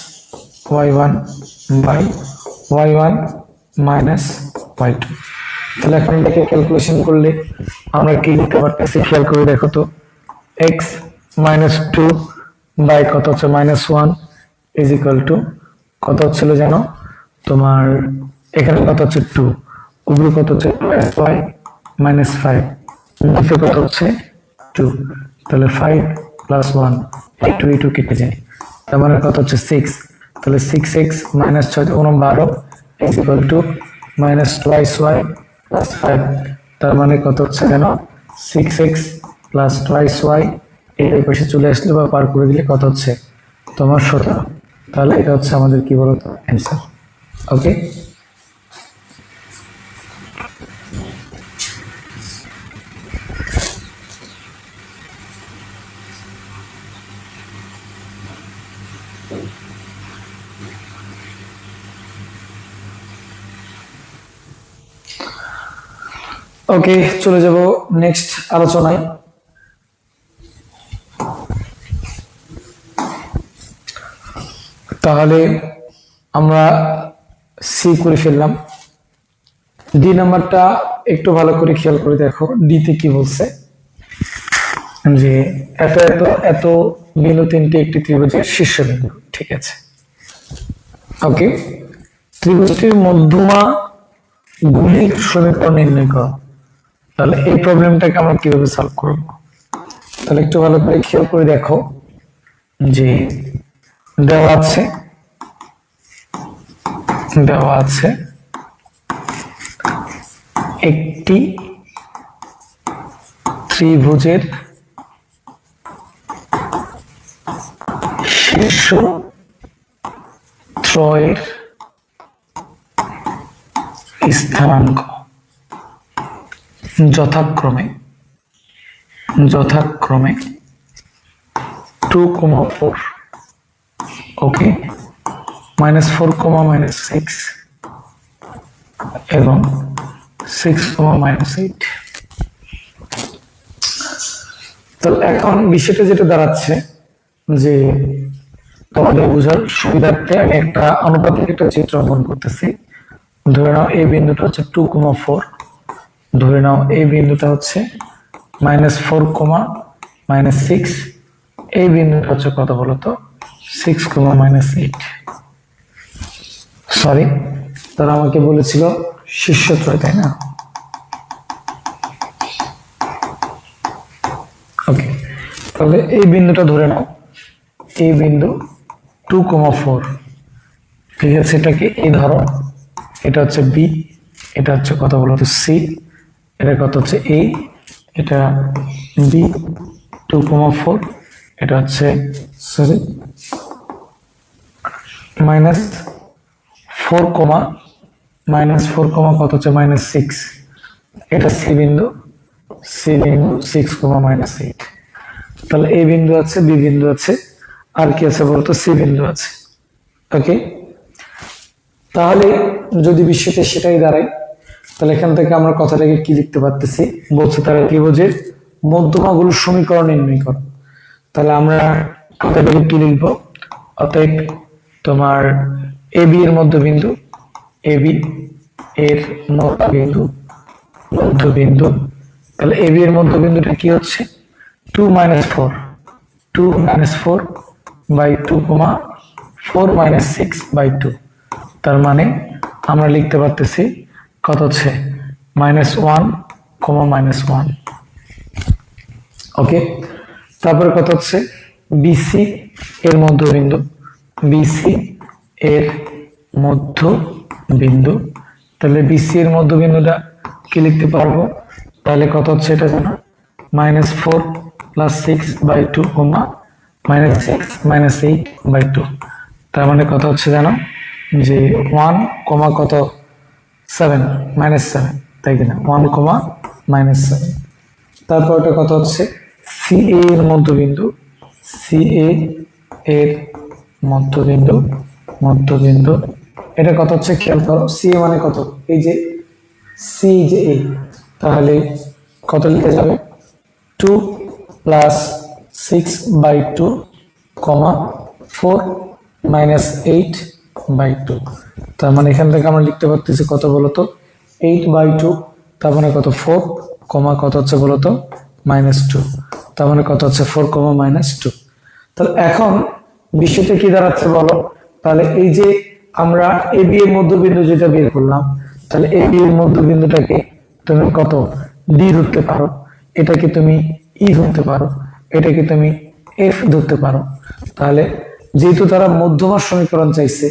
y1 by y1 minus y2। তাহলে এখন এটাকে ক্যালকুলেশন করলে আমরা কি লিখতে পারতেছি খেয়াল করে দেখো তো। x minus 2 by কত হচ্ছে -1 is equal to কত হচ্ছিল জানো? তোমার এখানে কত হচ্ছে 2, উপরে কত হচ্ছে y minus 5, নিচে কত হচ্ছে 2, তাহলে 5 plus 1 এই 2 কেটে যায়, তার মানে কত হচ্ছে 6, তাহলে 6x minus 6 12 is equal to minus twice y plus 5, তার মানে কত হচ্ছে জানো? 6x plus twice y এই পাশে চলে আসলে বা পার করে দিলে কত হচ্ছে তোমার 17। তাহলে এটা হচ্ছে আমাদের কি বলতো অ্যান্সার। ওকে, ওকে চলে যাব নেক্সট আলোচনায়। তাহলে আমরা সি করে ফেললাম। ডি নাম্বারটা একটু ভালো করে খেয়াল করে দেখো, ডিতে কি বলছে যে এত এত এত বিন্দু তিনটি একটি ত্রিভুজের শীর্ষবিন্দু। ঠিক আছে, ওকে, ত্রিভুজটির মধ্যমা গুলির সমীকরণ নির্ণয় করো। তাহলে এই প্রবলেমটাকে আমরা কিভাবে সলভ করব? তাহলে একটু ভালো করে খেয়াল করে দেখো যে দেওয়া আছে একটি ত্রিভুজের শীর্ষ ত্রয়ের স্থানাঙ্ক যথাক্রমে 2,4, ওকে, -4, -6 এবং 6, -8। তো এখন বিষয়টা যেটা দাঁড়াচ্ছে যে তোমাদের বোঝার সুবিধার্থে আমি একটা আনুপাতিক একটা চিত্র অঙ্কন করতেছি। ধরে নাও এই বিন্দুটা হচ্ছে 2,4, ধরে নাও এই বিন্দুটা হচ্ছে -4, -6, এই বিন্দুটা হচ্ছে কত বলতো 6, -8। সরি, তারা আমাকে বলেছিল শীর্ষত্রয়, তাই না? ওকে, তাহলে এই বিন্দুটা ধরে নাও, এই বিন্দু 2,4, ঠিক আছে, এটাকে এই ধরো, এটা হচ্ছে বি, এটা হচ্ছে কত বলতো সি, এটা কত হচ্ছে এ, এটা বি 2,4, এটা হচ্ছে সরি -4, কত হচ্ছে -6, এটা সি বিন্দু 6, -8। তাহলে এ বিন্দু আছে, বি বিন্দু আছে, আর কি আছে বলতো সি বিন্দু আছে। ওকে, তাহলে যদি বিষয়টা সেটাই দাঁড়ায়, তাহলে এখান থেকে আমরা কথাটাকে কি লিখতে পারতেছি? বলছে তারা ত্রিভুজের মধ্যমাগুলোর সমীকরণ নির্ণয় করো। তাহলে আমরা কথাটাকে কি লিখবো? অতএব তোমার এ বি এর মধ্যবিন্দু, এ বি এর মধ্যবিন্দু, তাহলে এ বি এর মধ্যবিন্দুটা কি হচ্ছে 2 - 4 by 2,4 - 6 by 2, তার মানে আমরা লিখতে পারতেছি কত হচ্ছে -1, -1। ওকে, তারপরে কত হচ্ছে বিসি এর মধ্যবিন্দু, বিসি এর মধ্যবিন্দু, তাহলে বিসি এর মধ্যবিন্দুটা কি লিখতে পারবো? তাহলে কত হচ্ছে এটা জানো? -4 + 6 by 2, -6 - 8 by 2, তার মানে কত হচ্ছে জানো? যে 1, কত 7, -7, তাই কিনা? 1, -7। তারপর এটা কত হচ্ছে সি সি এ এর মধ্যবিন্দু, সি এ এর মধ্যবিন্দু, মধ্যবিন্দু এটা কত হচ্ছে খেয়াল করো, সি এ মানে কত, এই যে সি যে এ, তাহলে কত লিখে যাবে 2 প্লাস 6/2 কমা 4 মাইনাস 8/2। তার মানে এখান থেকে আমরা লিখতে পারতেছি কত বলতো 8/2, তার মানে কত 4 কমা কত হচ্ছে বলতো -2, তার মানে কত হচ্ছে 4 কমা -2। তাহলে এখন বিষয়টা কি দাঁড়াচ্ছে বলো, তাহলে এই যে আমরা এ বি এর মধ্যবিন্দু যেটা বের করলাম, তাহলে এ বি এর মধ্যবিন্দুটাকে তুমি কত ডি ধরতে পারো, এটাকে তুমি ই ধরতে পারো, এটাকে তুমি এফ ধরতে পারো। তাহলে যেহেতু তারা মধ্যমার সমীকরণ চাইছে,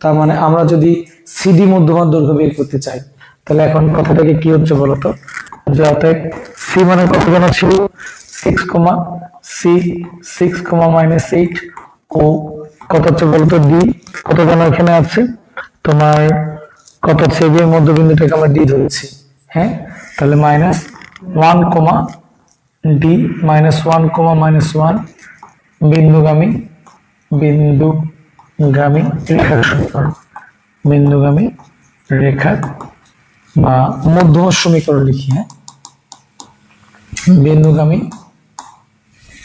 তার মানে আমরা যদি সিডি মধ্যমার দৈর্ঘ্য বের করতে চাই, তাহলে এখন কথাটাকে কি হচ্ছে বলতো, যে অতএব সি মানে কত জানা ছিল 6,8 ও কত হচ্ছে বলতো ডি কত জানা এখানে আছে তোমার কত হচ্ছে বি এর মধ্যবিন্দুটাকে আমরা ডি ধরেছি, হ্যাঁ, তাহলে -1 কমা ডি -1 বিন্দুগামী বিন্দুগামী রেখার সমীকরণ, বিন্দুগামী রেখার বা মধ্যমার সমীকরণ লিখি, হ্যাঁ, বিন্দুগামী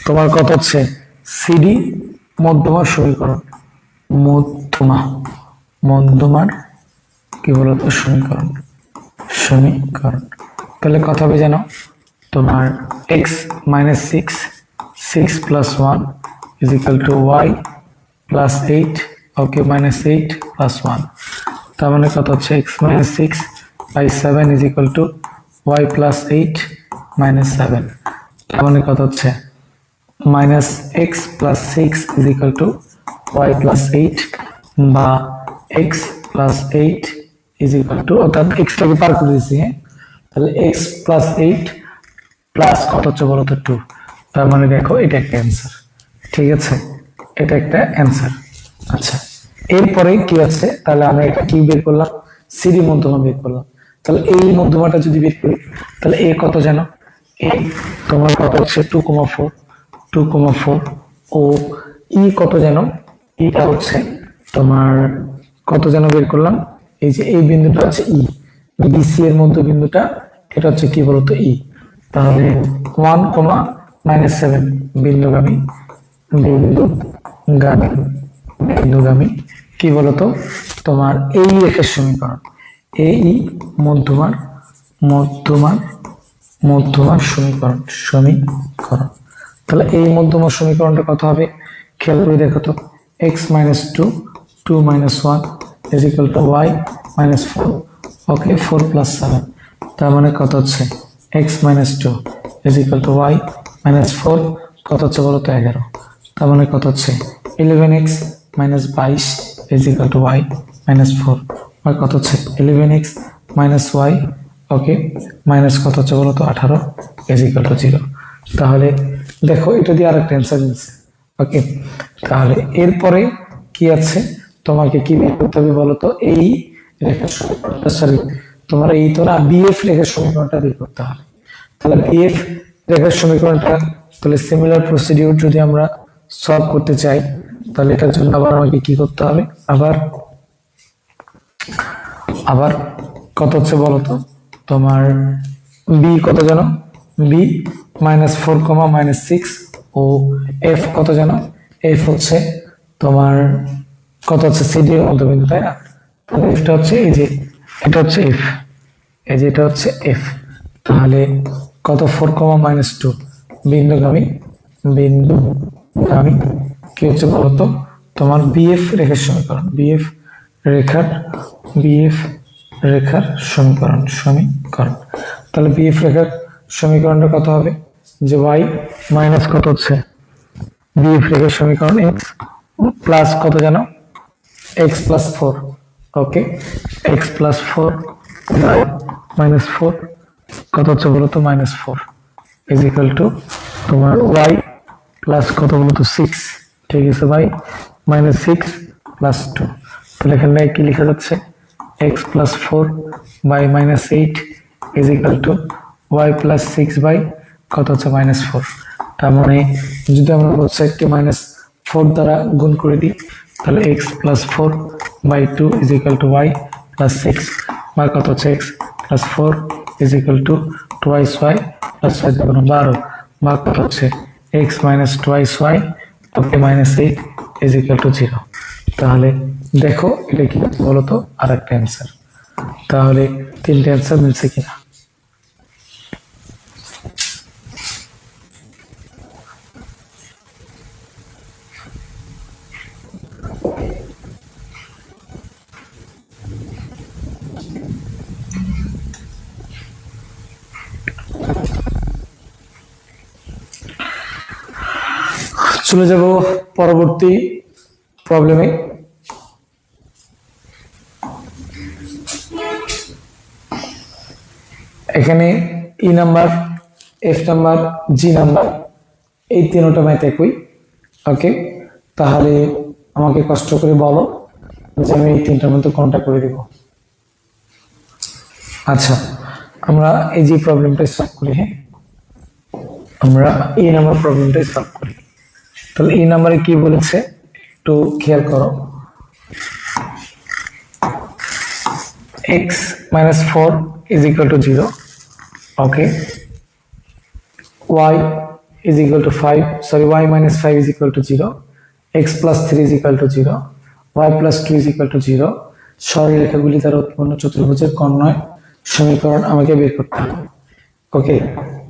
তোমার কত হচ্ছে সিডি মধ্যমার সমীকরণ, মধ্যমার কি বলতো সমীকরণ, তাহলে কথা হবে জানো তোমার x - 6 + 1 = y + 8, ওকে -8 + 1, তার মানে কত হচ্ছে x - 6/7 = y + 8 - 7, তার মানে কত হচ্ছে -x + 6 = y + 8 বা x + 8 অর্থাৎ x টাকে পার করে দিয়েছি, হ্যাঁ, তাহলে x + 8 প্লাস কত হচ্ছে বলতো 2, তার মানে দেখো এটা একটা অ্যান্সার, ঠিক আছে, এটা একটা অ্যান্সার। আচ্ছা, এরপরে কি আছে, তাহলে আমরা এটা কি বের করলাম, সিডি মধ্যমা বের করলাম। তাহলে এই মধ্যমাটা যদি বের করি, তাহলে এ কত জানো, এ তোমার কত হচ্ছে 2,4 ও ই কত জানো, ইটা হচ্ছে তোমার কত যেন বের করলাম, এই যে এই বিন্দুটা হচ্ছে ই, বিসি এর মধ্যবিন্দুটা এটা হচ্ছে কি বলতো ই, তাহলে 1, -7 বিন্দুগামী বিন্দুগামী বিন্দুগামী কি বলতো তোমার এই রেখার সমীকরণ, এই মধ্যমার মধ্যমার মধ্যমার সমীকরণ। তাহলে এই মধ্যমার সমীকরণটা কত হবে খেয়াল করে দেখো তো, x - 2 2 - 1 = y - 4, ওকে 4 + 7, তার মানে কত হচ্ছে x - 2 = y - 4 কত হচ্ছে বলো তো 11, তার মানে কত হচ্ছে 11x - 22 = y - 4, আর কত হচ্ছে 11x - y, ওকে মাইনাস কত হচ্ছে বলো তো 18 = 0। তাহলে দেখো এটা দিয়ে আরেকটা অ্যান্সার মিলছে, ওকে। তাহলে এরপরে কি আছে, তোমাকে কি বের করতে হবে বলো তো, এই রেখার সমীকরণটা, সরি তোমার এই তোরা বিএফ রেখার সমীকরণটা বের করতে হবে। তাহলে বিএফ রেখার সমীকরণটা, তাহলে সিমিলার প্রসিডিউর যদি আমরা সলভ করতে চাই, তাহলে এটার জন্য আবার আমাকে কি করতে হবে, আবার কত হচ্ছে বলতো তোমার বি কত জানো, বি -4, -6 ও এফ কত জানো, এফ হচ্ছে তোমার কত হচ্ছে সিডি এর মধ্যবিন্দু, তাই না, তাহলে এফটা হচ্ছে এই যে এটা হচ্ছে এফ, এই যে এটা হচ্ছে এফ, তাহলে কত 4, -2 বিন্দুগামী বিন্দুগামী কি হচ্ছে বলতো তোমার বিএফ রেখার সমীকরণ, বিএফ রেখার সমীকরণ। তাহলে বিএফ রেখার সমীকরণটা কত হবে, যে y মাইনাস কত হচ্ছে বিএফ রেখার সমীকরণ x প্লাস কত জানো x + 4, ওকে x + 4 -4 কত হচ্ছে বলতো -4 = তোমার y প্লাস কত বলতো 6, ঠিক আছে ভাই, -6 + 2, তাহলে এখানে কি লেখা যাচ্ছে x + 4 / -8 = y + 6 / কত হচ্ছে -4, তার মানে যদি আমরা বোথ সাইডকে -4 দ্বারা গুণ করে দিই তাহলে x + 4/2 = y + 6 বা কত হচ্ছে x + 4 = twice y + 5 = 12 বা কত হচ্ছে x - twice y ওকে -8 = 0। তাহলে দেখো এটা কি বলো তো আরেকটা অ্যান্সার। তাহলে তিনটে অ্যান্সার মিলছে কিনা। চলে যাব পরবর্তী প্রবলেমে। এখানে E number, F number, G number এই তিনটা ম্যাথ একই। ওকে, তাহলে আমাকে কষ্ট করে বলো যে আমি এই তিনটার মধ্যে কোনটা করে দিব। আচ্ছা, আমরা এই যে প্রবলেমটা সলভ করি। হ্যাঁ, আমরা এই নাম্বার প্রবলেমটা সলভ করি। তাহলে এই নাম্বারে কি বলেছে একটু খেয়াল করো। x - 4 = 0। ওকে, y = 5, sorry y - 5 = 0, x + 3 = 0, y + 2 = 0। সরলরেখাগুলি দ্বারা উৎপন্ন চতুর্ভুজের কর্ণয় সমীকরণ আমাকে বের করতে হবে। ওকে,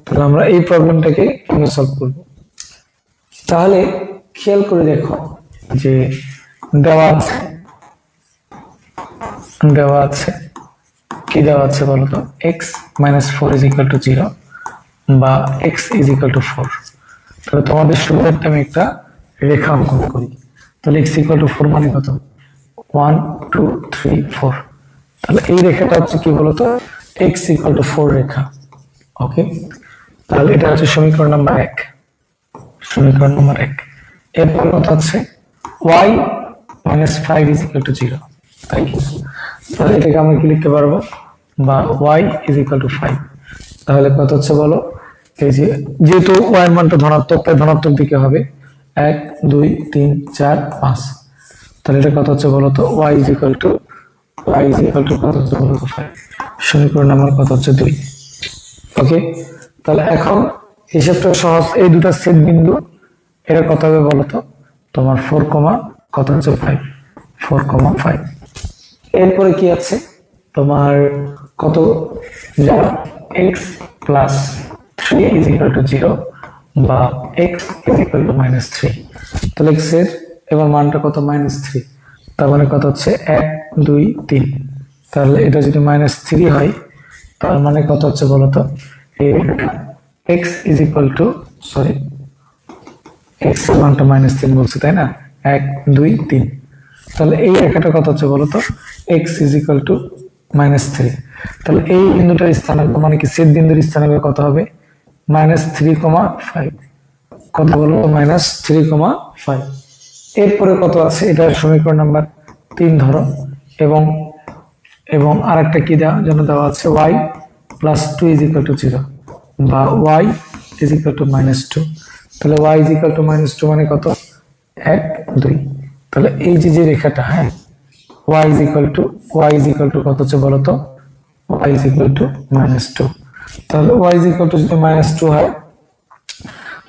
তাহলে আমরা এই প্রবলেমটাকে কিভাবে সলভ করব। তাহলে খেয়াল করে দেখো যে দেওয়া আছে কি দেওয়া আছে বলতো, x - 4 = 0 বা x = 4। তাহলে তোমাদের সুবিধার্থে আমি একটা রেখা অঙ্কন করি। তাহলে x = 4 মানে কত, 1 2 3 4। তাহলে এই রেখাটা হচ্ছে কি বলতো, x = 4 রেখা। ওকে, তাহলে এটা হচ্ছে সমীকরণ নাম্বার 1। এরপর কথা হচ্ছে y - 5 = 0, তাই কি? তাহলে এটাকে আমরা কি লিখতে পারবো, বা y = 5। তাহলে কত হচ্ছে বলো, এই যে যেহেতু y এর মানটা ধনাত্মক তাই ধনাত্মক দিকে হবে 1 2 3 4 5। তাহলে এটা কত হচ্ছে বলো তো, y = কত হচ্ছে বলো তো 5। সমীকরণ নাম্বার কত হচ্ছে 2। ওকে, তাহলে এখন হিসাবটা সহজ। এই দুটো ছেদ বিন্দু, এটা কত হবে বলো তো, তোমার 4, কত হচ্ছে 5, 4, 5। এরপরে কি আছে তোমার, কত x + 3 = 0 বা x = -3। তাহলে x এর এবার মানটা কত, -3। তার মানে কত হচ্ছে 1 2 3। তাহলে এটা যদি -3 হয় তার মানে কত হচ্ছে বলতো, x সরি x এর মানটা -3 বলছে তাই না, 1 2 3। তাহলে এই রেখাটা কত হচ্ছে বলতো, x -3। তাহলে এই বিন্দুটার স্থানাঙ্ক মানে কি, ছেদ বিন্দুর স্থানাঙ্ক কত হবে, -3,5। কত বলবো, -3,5। এরপরে কত আছে, এটা সমীকরণ নাম্বার 3 ধরো। এবং আরেকটা কি দেওয়া আছে, y + 2 = 0 বা y = -2। তাহলে y = -2 মানে কত, 1 2। তাহলে এই যে রেখাটা, হ্যাঁ, y কত হচ্ছে বলতো, y -2। তাহলে y যদি -2 হয়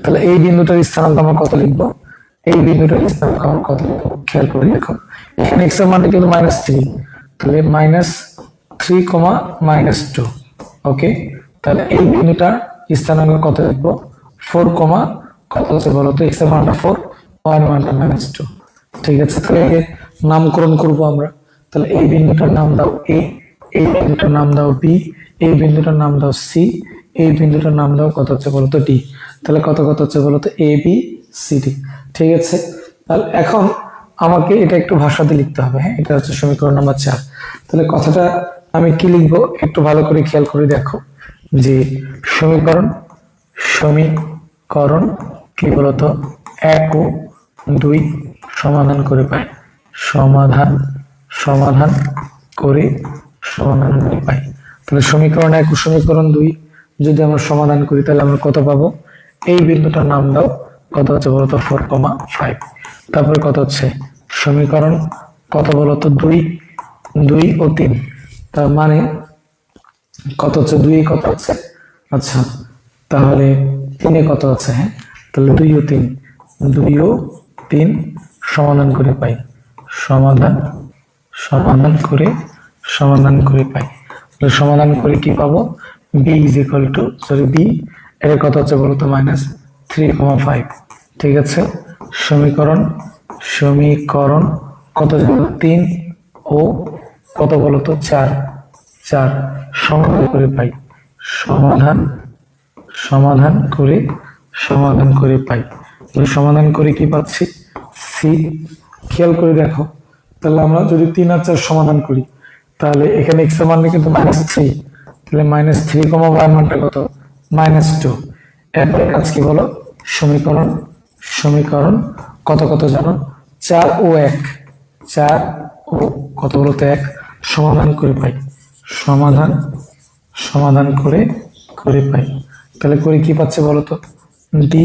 তাহলে এই বিন্দুটার স্থানাঙ্ক আমরা কত লিখবো, এই বিন্দুটার স্থানাঙ্ক আমরা কত লিখবো খেয়াল করে দেখো। এখানে x এর মানটা কিন্তু -3, তাহলে -3, -2। ওকে, তাহলে এই বিন্দুটার স্থানাঙ্ক কত লিখবো, 4, কত হচ্ছে বলতো, x এর মানটা 4, y এর মানটা -2। ঠিক আছে, তাহলে নামকরণ করব আমরা। তাহলে এই বিন্দুটার নাম দাও a, এই বিন্দুটার নাম দাও b, এই বিন্দুটার নাম দাও c, এই বিন্দুটার নাম দাও কত হচ্ছে বলতো d। তাহলে কত হচ্ছে বলতো, a b c d। ঠিক আছে, তাহলে এখন আমাকে এটা একটু ভাষাতে লিখতে হবে। হ্যাঁ, এটা হচ্ছে সমীকরণ নাম্বার 4। তাহলে কথাটা আমি কি লিখবো একটু ভালো করে খেয়াল করে দেখো যে সমীকরণ কি বলতো 1 ও 2 সমাধান করে পাই, সমাধান করে পাই। তাহলে সমীকরণ 1 ও সমীকরণ 2 যদি আমরা সমাধান করি তাহলে আমরা কত পাবো, এই বিন্দুটার নাম দাও, কত হচ্ছে বলতো 4,5। তারপরে কত হচ্ছে সমীকরণ কত বলতো 2, 2 ও 3, তার মানে কত হচ্ছে 2 কত হচ্ছে, আচ্ছা তাহলে 3 কত আছে, হ্যাঁ তাহলে 2 ও 3, 2 ও 3 সমাধান করে পাই, সমাধান সমাধান করে পাই। তাহলে সমাধান করে কি পাবো, b is equal two b এর কত হচ্ছে বলতো -3,5। ঠিক আছে, সমীকরণ কত জানো 3 ও কত বলতো 4 সমাধান করে পাই, সমাধান করে পাই। সমাধান করে কি পাচ্ছি সি। খেয়াল করে দেখো, তাহলে আমরা যদি 3 আর 4 সমাধান করি, তাহলে এখানে x এর মান কিন্তু -3, তাহলে -3, y মানটা কত -2। এরপরে কাজ কি বলো, সমীকরণ কত কত জানো 4 ও 1, 4 ও কত বলতো 1 সমাধান করে পাই, সমাধান করে পাই। তাহলে করে কি পাচ্ছে বলতো ডি,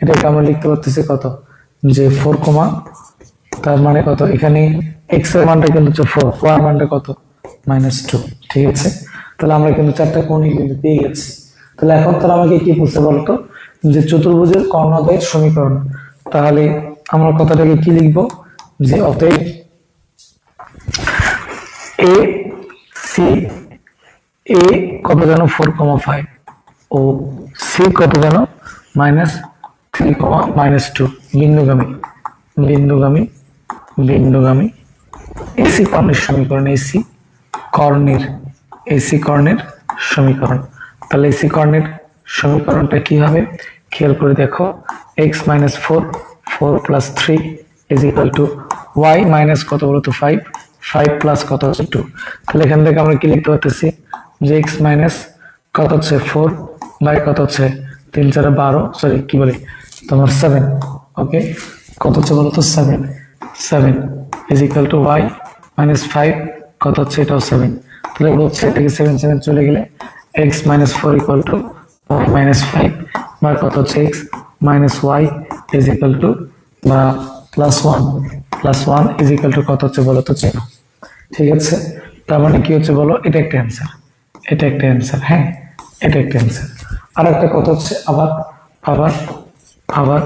এটাকে আমরা লিখতে পারতেছি কত যে 4, তার মানে কত এখানে এক্স এর মানটা কিন্তু 4, ওয়াই মানটা কত -2। ঠিক আছে, তাহলে আমরা কিন্তু 4টা কোণই কিন্তু পেয়ে গেছি। তাহলে এখন তাহলে আমাকে কি বলতে বলতো যে চতুর্ভুজের কর্ণদ্বয়ের সমীকরণ। তাহলে আমরা কথাটাকে কি লিখবো যে অতএব এ সি, এ কত জানো 4,5 ও সি কত জানো -3, -2 বিন্দুগামী এসি কর্ণের সমীকরণ, এসি কর্ণের সমীকরণ। তাহলে এসি কর্ণের সমীকরণটা কি হবে, খেয়াল করে দেখো x - 4, 4 + 3 is equal to y minus কত বলতো 5, 5 প্লাস কত হচ্ছে 2। তাহলে এখান থেকে আমরা কি লিখতে পারতেছি যে x মাইনাস কত হচ্ছে 4 বাই কত হচ্ছে 3 4 12, সরি কি বলি তোমার 7, ওকে কত হচ্ছে বলতো 7 ইজ ইকুয়াল টু y -5 কত হচ্ছে এটাও 7। তাহলে বলছে এটাকে 7 7 চলে গেলে x - 4 ইকুয়াল টু y -5 বা কত হচ্ছে x - y is equal two বা +1 ইজ ইকুয়াল টু কত হচ্ছে বলো তো 0। ঠিক আছে, তার মানে কি হচ্ছে বলো, এটা একটা অ্যান্সার, হ্যাঁ এটা একটা অ্যান্সার। আর একটা কথা হচ্ছে আবার আবার আবার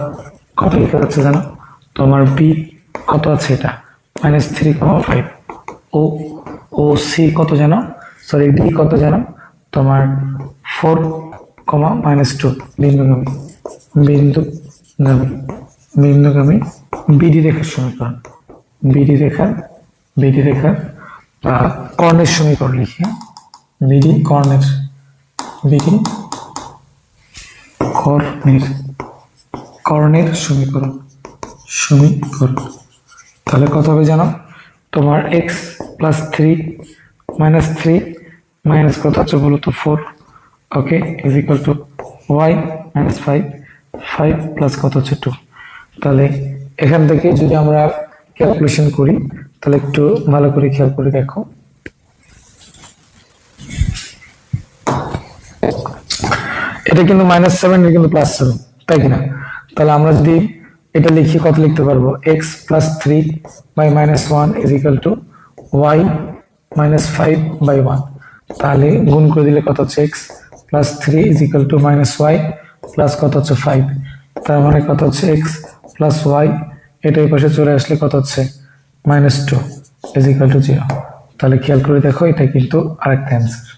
কত লিখে যাচ্ছে জানো, তোমার বি কত আছে এটা -3,5 ও ও সি কত জানো, সরি ডি কত জানো তোমার 4, -2 বিন্দুগামী বিডি রেখার সমীকরণ, বিডি রেখার কর্ণের সমীকরণ লিখি, বিডি কর্ণের সমীকরণ। তাহলে কত হবে জানো, তোমার x + 3 -3 মাইনাস কত হচ্ছে বলো তো 4, okay is equal to y -5, 5 plus কত হচ্ছে 2। তাহলে এখান থেকে যদি আমরা ক্যালকুলেশন করি, তাহলে একটু ভালো করে খেয়াল করে দেখো, এটা কিন্তু -7 এর কিন্তু +7, তাই কিনা। তাহলে আমরা যদি এটা লিখি কত লিখতে পারবো, x + 3 by -1 is equal to y -5 by 1। তাহলে গুণ করে দিলে কত হচ্ছে x + 3 is equal to -y plus কত হচ্ছে 5। তার মানে কত হচ্ছে x + y, এটা এই পাশে চলে আসলে কত হচ্ছে -2 ইজ ইকুয়াল টু 0। তাহলে খেয়াল করে দেখো, এটা কিন্তু আরেকটা অ্যান্সার।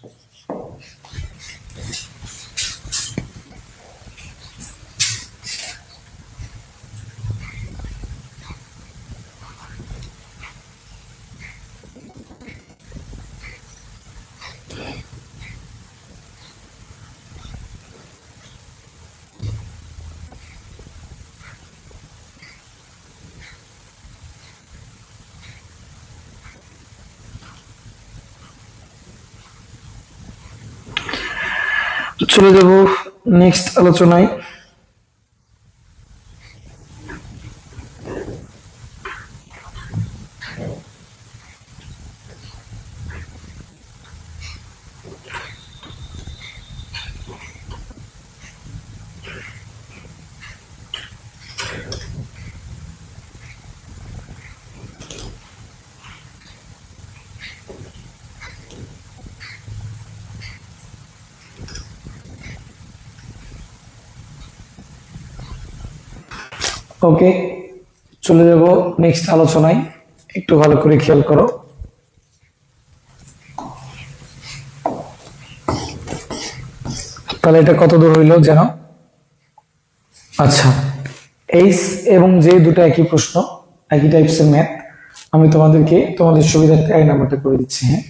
চলে যাব নেক্সট আলোচনায়। ওকে, চলে যাব নেক্সট আলোচনায়। একটু ভালো করে খেয়াল করো। তাহলে এটা কত দূর হইলো যেন? আচ্ছা, এইচ এবং জে দুটো একই প্রশ্ন, একই টাইপসের ম্যাথ। আমি তোমাদেরকে তোমাদের সুবিধার্থে এই নাম্বারটা করে দিচ্ছি। হ্যাঁ,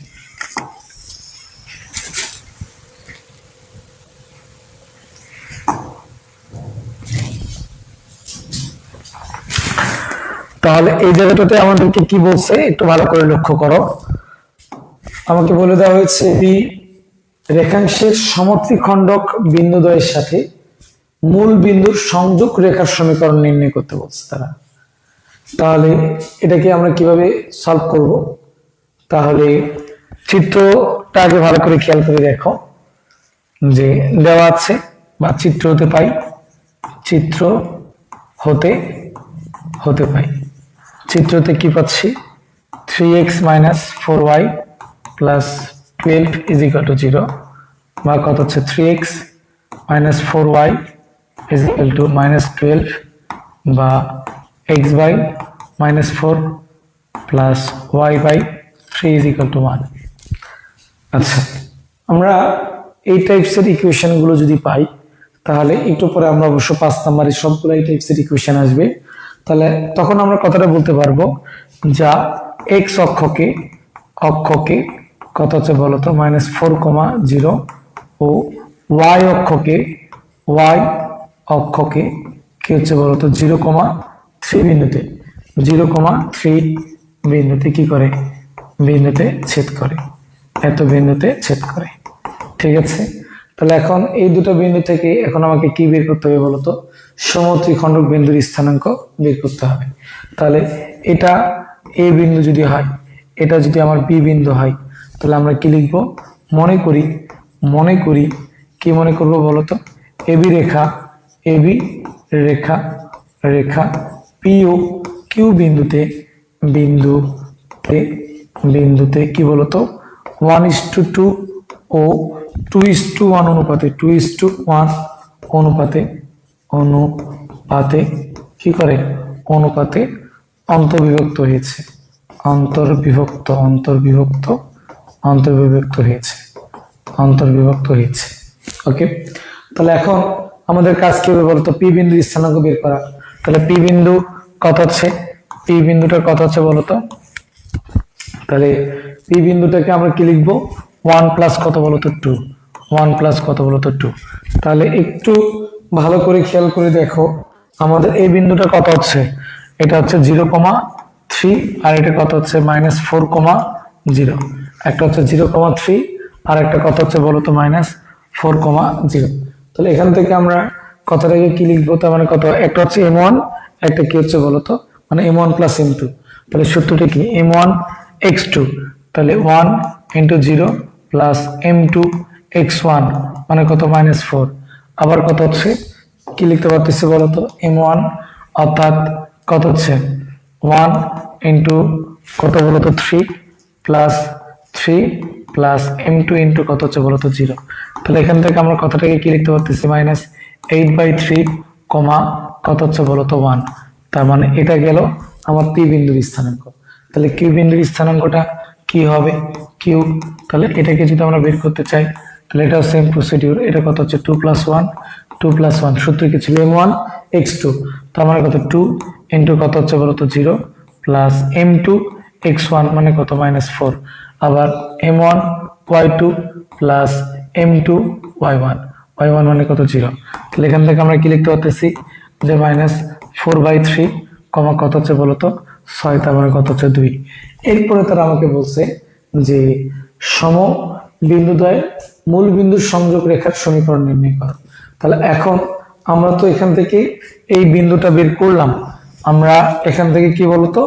তাহলে এই জায়গাটাতে আমাদেরকে কি বলছে একটু ভালো করে লক্ষ্য করো। আমাকে বলে দেওয়া হয়েছে বি রেখাংশের সমত্রিখণ্ডক বিন্দুদ্বয়ের সাথে মূল বিন্দুর সংযোগ রেখার সমীকরণ নির্ণয় করতে বলছে তারা। তাহলে এটাকে আমরা কিভাবে সলভ করব? তাহলে চিত্রটা আগে ভালো করে খেয়াল করে দেখো যে দেওয়া আছে, বা চিত্র হতে পাই, চিত্র হতে হতে পাই। চিত্রতে কি পাচ্ছি? 3x - 4y plus 12 is equal two 0, বা কত হচ্ছে 3x - 4y is equal two -12, বা x/-4 plus y/3 is equal two 1। আচ্ছা, আমরা এই টাইপসের ইকুয়েশন গুলো যদি পাই, তাহলে একটু পরে আমরা অবশ্য 5 নম্বরের সবগুলো এই টাইপসের ইকুয়েশন আসবে। তাহলে তখন আমরা কথাটা বলতে পারবো যা এক্স অক্ষকে কত হচ্ছে বলতো -4,0, ও ওয়াই অক্ষকে কি হচ্ছে বলতো 0,3 বিন্দুতে 0,3 বিন্দুতে কি করে? বিন্দুতে ছেদ করে, এত বিন্দুতে ছেদ করে। ঠিক আছে, তাহলে এখন এই দুটো বিন্দু থেকে এখন আমাকে কি বের করতে হবে বলতো? সমত্রিখণ্ডক বিন্দুর স্থানাঙ্ক বের করতে হবে। তাহলে এটা এ বিন্দু যদি হয়, এটা যদি আমার বি বিন্দু হয়, তাহলে আমরা কি লিখবো? মনে করি কি মনে করবো বলতো? এবি রেখা পিও কিউ বিন্দুতে কি বলতো 1:2 ও 2:1 অনুপাতে 2:1 অনুপাতে কি করে? অনুপাতে অন্তর্বিভক্ত হয়েছে, অন্তর্বিভক্ত হয়েছে। ওকে, তাহলে এখন আমাদের কাজ কি হবে বলতো? পি বিন্দুর স্থানাঙ্ক বের করা। তাহলে পি বিন্দু কত হচ্ছে? পি বিন্দুটা কত হচ্ছে বলতো? তাহলে পি বিন্দুটাকে আমরা কি লিখবো? 1 প্লাস কত বলতো? 2। 1 প্লাস কত বলতো? 2। তাহলে একটু ভালো করে খেয়াল করে দেখো, আমাদের এই বিন্দুটা কত হচ্ছে? এটা হচ্ছে 0,3, আর এটা কত হচ্ছে? -4,0। একটা হচ্ছে 0,3, আর একটা কত হচ্ছে বলতো? -4,0। তাহলে এখান থেকে আমরা কথাটাকে কি লিখবো? তার মানে কত? একটা হচ্ছে m1, একটা কি হচ্ছে বলতো? মানে m1 প্লাস m2। তাহলে সূত্রটা কি? m1 x2, তাহলে 1 × 0 প্লাস m2 x1 মানে কত? -4। আবার কত হচ্ছে? কি লিখতে পারতেছি বলতো? m1 অর্থাৎ কত হচ্ছে? 1 কত বলতো? 3 প্লাস m2 কত হচ্ছে বলতো? 0। তাহলে এখান থেকে আমরা কথাটাকে কি লিখতে পারতেছি? -8/3, কত হচ্ছে বলতো? 1। তার মানে এটা গেল আমার পি বিন্দুর স্থানাঙ্ক। তাহলে কিউ বিন্দুর স্থানাঙ্কটা কি হবে? কিউ। তাহলে এটাকে যদি আমরা বের করতে চাই, তাহলে এটাও সেম প্রসিডিউর। এটা কত হচ্ছে? 2 + 1 সূত্র কি ছিল? m1 x2, তার মানে কত? 2 কত হচ্ছে বলতো? 0 প্লাস m2 x1 মানে কত? -4। আবার m1 y2 plus m2 y1 মানে কত? 0। তাহলে এখান থেকে আমরা কি লিখতে পারতেছি? যে -4/3, কত হচ্ছে বলতো? 6, তার মানে কত হচ্ছে? 2। এরপরে তারা আমাকে বলছে যে সম বিন্দুদ্বয় মূল বিন্দুর সংযোগ রেখার সমীকরণ নির্ণয় করো। তাহলে এখন আমরা তো এখান থেকে এই বিন্দুটা বের করলাম, আমরা এখান থেকে কি বলতো?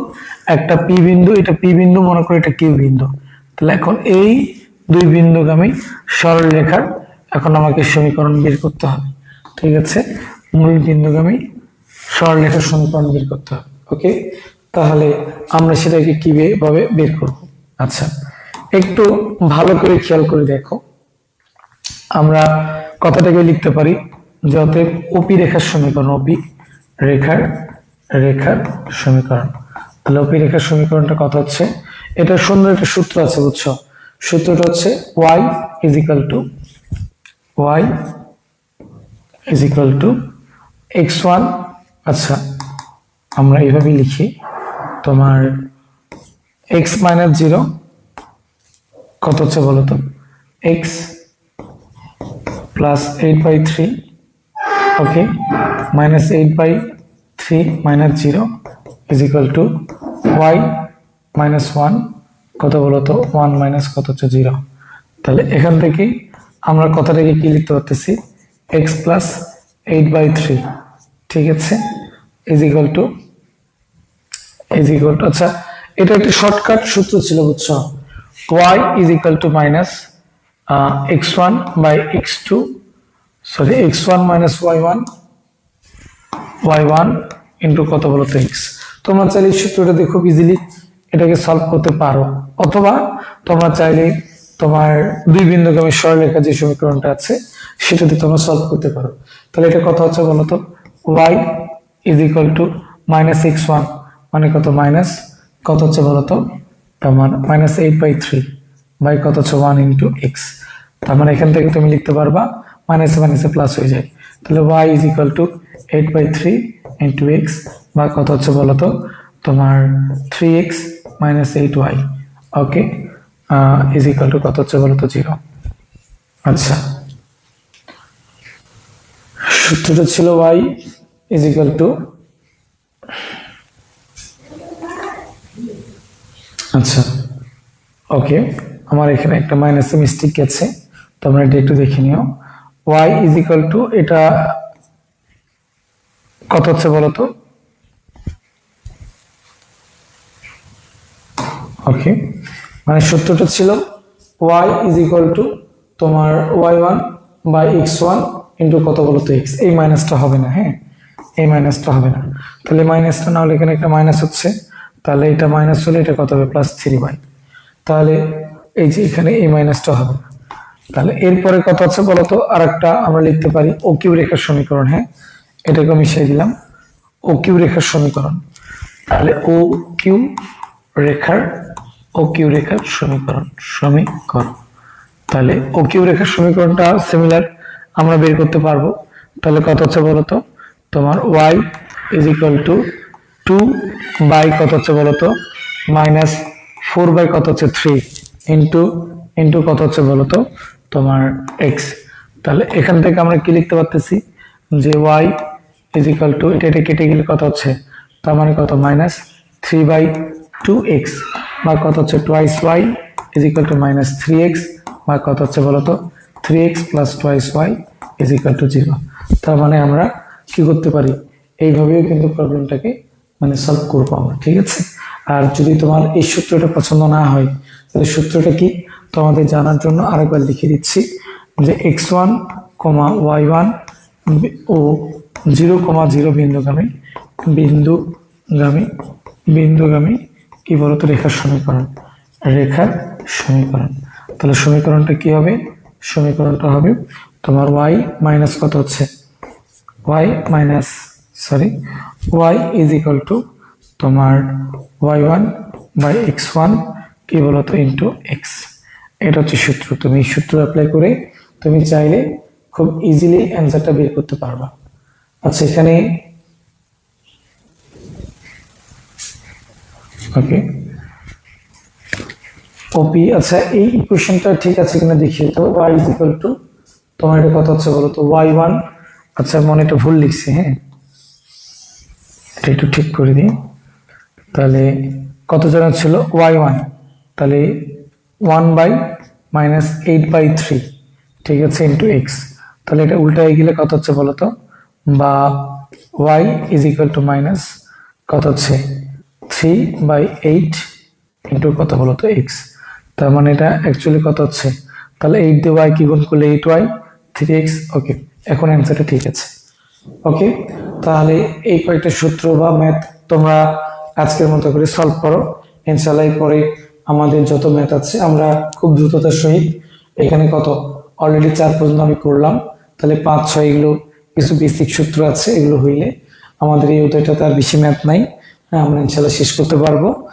একটা পি বিন্দু, এটা পি বিন্দু মনে করি, এটা কিউ বিন্দু। তাহলে এখন এই দুই বিন্দুগামী সরল রেখার এখন আমাকে সমীকরণ বের করতে হবে। ঠিক আছে, মূল বিন্দুগামী সরল রেখার সমীকরণ বের করতে হবে। ওকে, তাহলে আমরা সেটাকে কিভাবে বের করব? আচ্ছা, একটু ভালো করে খেয়াল করে দেখো, আমরা কথাটাকে লিখতে পারি যে অতএব ওপি রেখার সমীকরণ, ওপি রেখার রেখার সমীকরণ। তাহলে ওপি রেখার সমীকরণটা কত হচ্ছে, এটা সুন্দর একটা সূত্র আছে বুঝছো, সূত্রটা হচ্ছে y is equal two x1, আচ্ছা আমরা এইভাবে লিখি, তোমার x মাইনাস 0 কত হচ্ছে বলো তো, x plus 8/3, okay, minus 8/3 minus 0 is equal to y minus 1 কত বলো তো, 1 মাইনাস কত হচ্ছে 0। তাহলে এখান থেকে আমরা কথাটাকে কি লিখতে পারতেছি, x প্লাস 8/3, ঠিক আছে, ইজ ইকুয়াল টু আচ্ছা এটা একটা শর্টকাট সূত্র ছিল বুঝছো, y is equal to minus x1 by x2, sorry x1 minus y1 into কত বলো তো x। তোমরা চাইলে এই সূত্রটা দিয়ে খুব ইজিলি এটাকে সলভ করতে পারো, অথবা তোমরা চাইলে তোমার দুই বিন্দুগামী সরলরেখা যে সমীকরণটা আছে সেটা দিয়ে তোমরা সলভ করতে পারো। তাহলে এটা কত হচ্ছে বলো তো, y is equal to minus x1 মানে কত, মাইনাস কত হচ্ছে বলো তো, তোমার মাইনাস 8/3 বাই কত হচ্ছে 1 ইন্টু এক্স। তার মানে এখান থেকে তুমি লিখতে পারবা মাইনাসে মাইনাসে প্লাস হয়ে যায়, তাহলে y is equal two 8/3 into x বা কত হচ্ছে বলো তো, তোমার 3x minus 8y, okay, is equal to কত হচ্ছে বলো তো 0। আচ্ছা সূত্রটা ছিল y ইজ ইকুয়াল টু, আচ্ছা ওকে, আমার এখানে একটা মাইনাস মিস্টেক আছে, তোমরা এটা একটু দেখে নিও। y ইজ ইকুয়াল টু এটা কত হচ্ছে বলো তো, ওকে, মানে সূত্রটা ছিল y ইজ ইকুয়াল টু তোমার y1 বাই x1 ইন্টু কত বলো তো x, এই মাইনাসটা হবে না, হ্যাঁ এই মাইনাসটা হবে না, তাহলে মাইনাসটা না হলে এখানে একটা মাইনাস হচ্ছে, তাহলে এটা মাইনাস হলে এটা কত হবে, প্লাস 3y, তাহলে এই যে এখানে এই মাইনাসটা হবে না। তাহলে এরপরে কত আছে বলতো, আর একটা আমরা লিখতে পারি ও কিউ রেখার সমীকরণ, হ্যাঁ এটাকে মিশিয়ে দিলাম ও কিউ রেখার সমীকরণ। তাহলে ও কিউ রেখার সমীকরণ, তাহলে ও কিউ রেখার সমীকরণটা সিমিলার আমরা বের করতে পারবো। তাহলে কত হচ্ছে বলতো, তোমার y is equal to 2 by কত হচ্ছে বলতো, মাইনাস 4 বাই কত হচ্ছে 3 ইন্টু কত হচ্ছে বলতো তোমার x। তাহলে এখান থেকে আমরা কি লিখতে পারতেছি যে y ইজ ইকুয়াল টু এটা কেটে গেলে কত হচ্ছে, তার মানে কত, মাইনাস 3/2x বা কত হচ্ছে twice y is equal to minus 3x বা কত হচ্ছে বলতো 3x plus twice y is equal two 0। তার মানে আমরা কি করতে পারি, এইভাবেও কিন্তু প্রবলেমটাকে মানে সলভ করবো আমরা, ঠিক আছে। আর যদি তোমার এই সূত্রটা পছন্দ না হয় তাহলে সূত্রটা কি তোমাদের জানার জন্য আরেকবার লিখে দিচ্ছি, যে x1, y1 ও 0,0 বিন্দুগামী কি বলতো রেখার সমীকরণ, তাহলে সমীকরণটা কি হবে, সমীকরণটা হবে তোমার y মাইনাস কত হচ্ছে, y ইজ ইকুয়াল টু তোমার y1 বাই x1 কি বলতো ইন্টু x। এটা হচ্ছে সূত্র, তুমি এই সূত্র অ্যাপ্লাই করে তুমি চাইলে খুব ইজিলি অ্যান্সারটা বের করতে পারবা। আচ্ছা এখানে ওকে ওপি, আচ্ছা এই ইকুয়েশনটা ঠিক আছে কিনা দেখিয়ে তো, y ইজ ইকুয়াল টু তোমার এটা কত হচ্ছে বলো তো y1, আচ্ছা মনে এটা ভুল লিখছি, হ্যাঁ এটা একটু ঠিক করে দিই। তাহলে কত জানা ছিল y1, তাহলে 1 বাই মাইনাস 8/3, ঠিক আছে, ইন্টু x। তাহলে এটা উল্টায় গেলে কত হচ্ছে বলতো, বা y is equal to minus কত হচ্ছে 3/8 ইন্টু কত বলতো x। তার মানে এটা অ্যাকচুয়ালি কত হচ্ছে, তাহলে 8 দিয়ে y কি গুণ করলে 8y 3x, ওকে এখন অ্যান্সারটা ঠিক আছে। ওকে তাহলে এই কয়েকটা সূত্র বা ম্যাথ তোমরা আজকের মতো করে সলভ করো, ইনশাআল্লাহ পরে আমাদের যত ম্যাথ আছে আমরা খুব দ্রুততার সহিত, এখানে কত অলরেডি 4 পর্যন্ত আমি করলাম, তাহলে 5, 6 এগুলো কিছু বেসিক সূত্র আছে, এগুলো হইলে আমাদের এই উদয়টাতে আর বেশি ম্যাথ নাই, আমরা ইনশাল্লাহ শেষ করতে পারবো।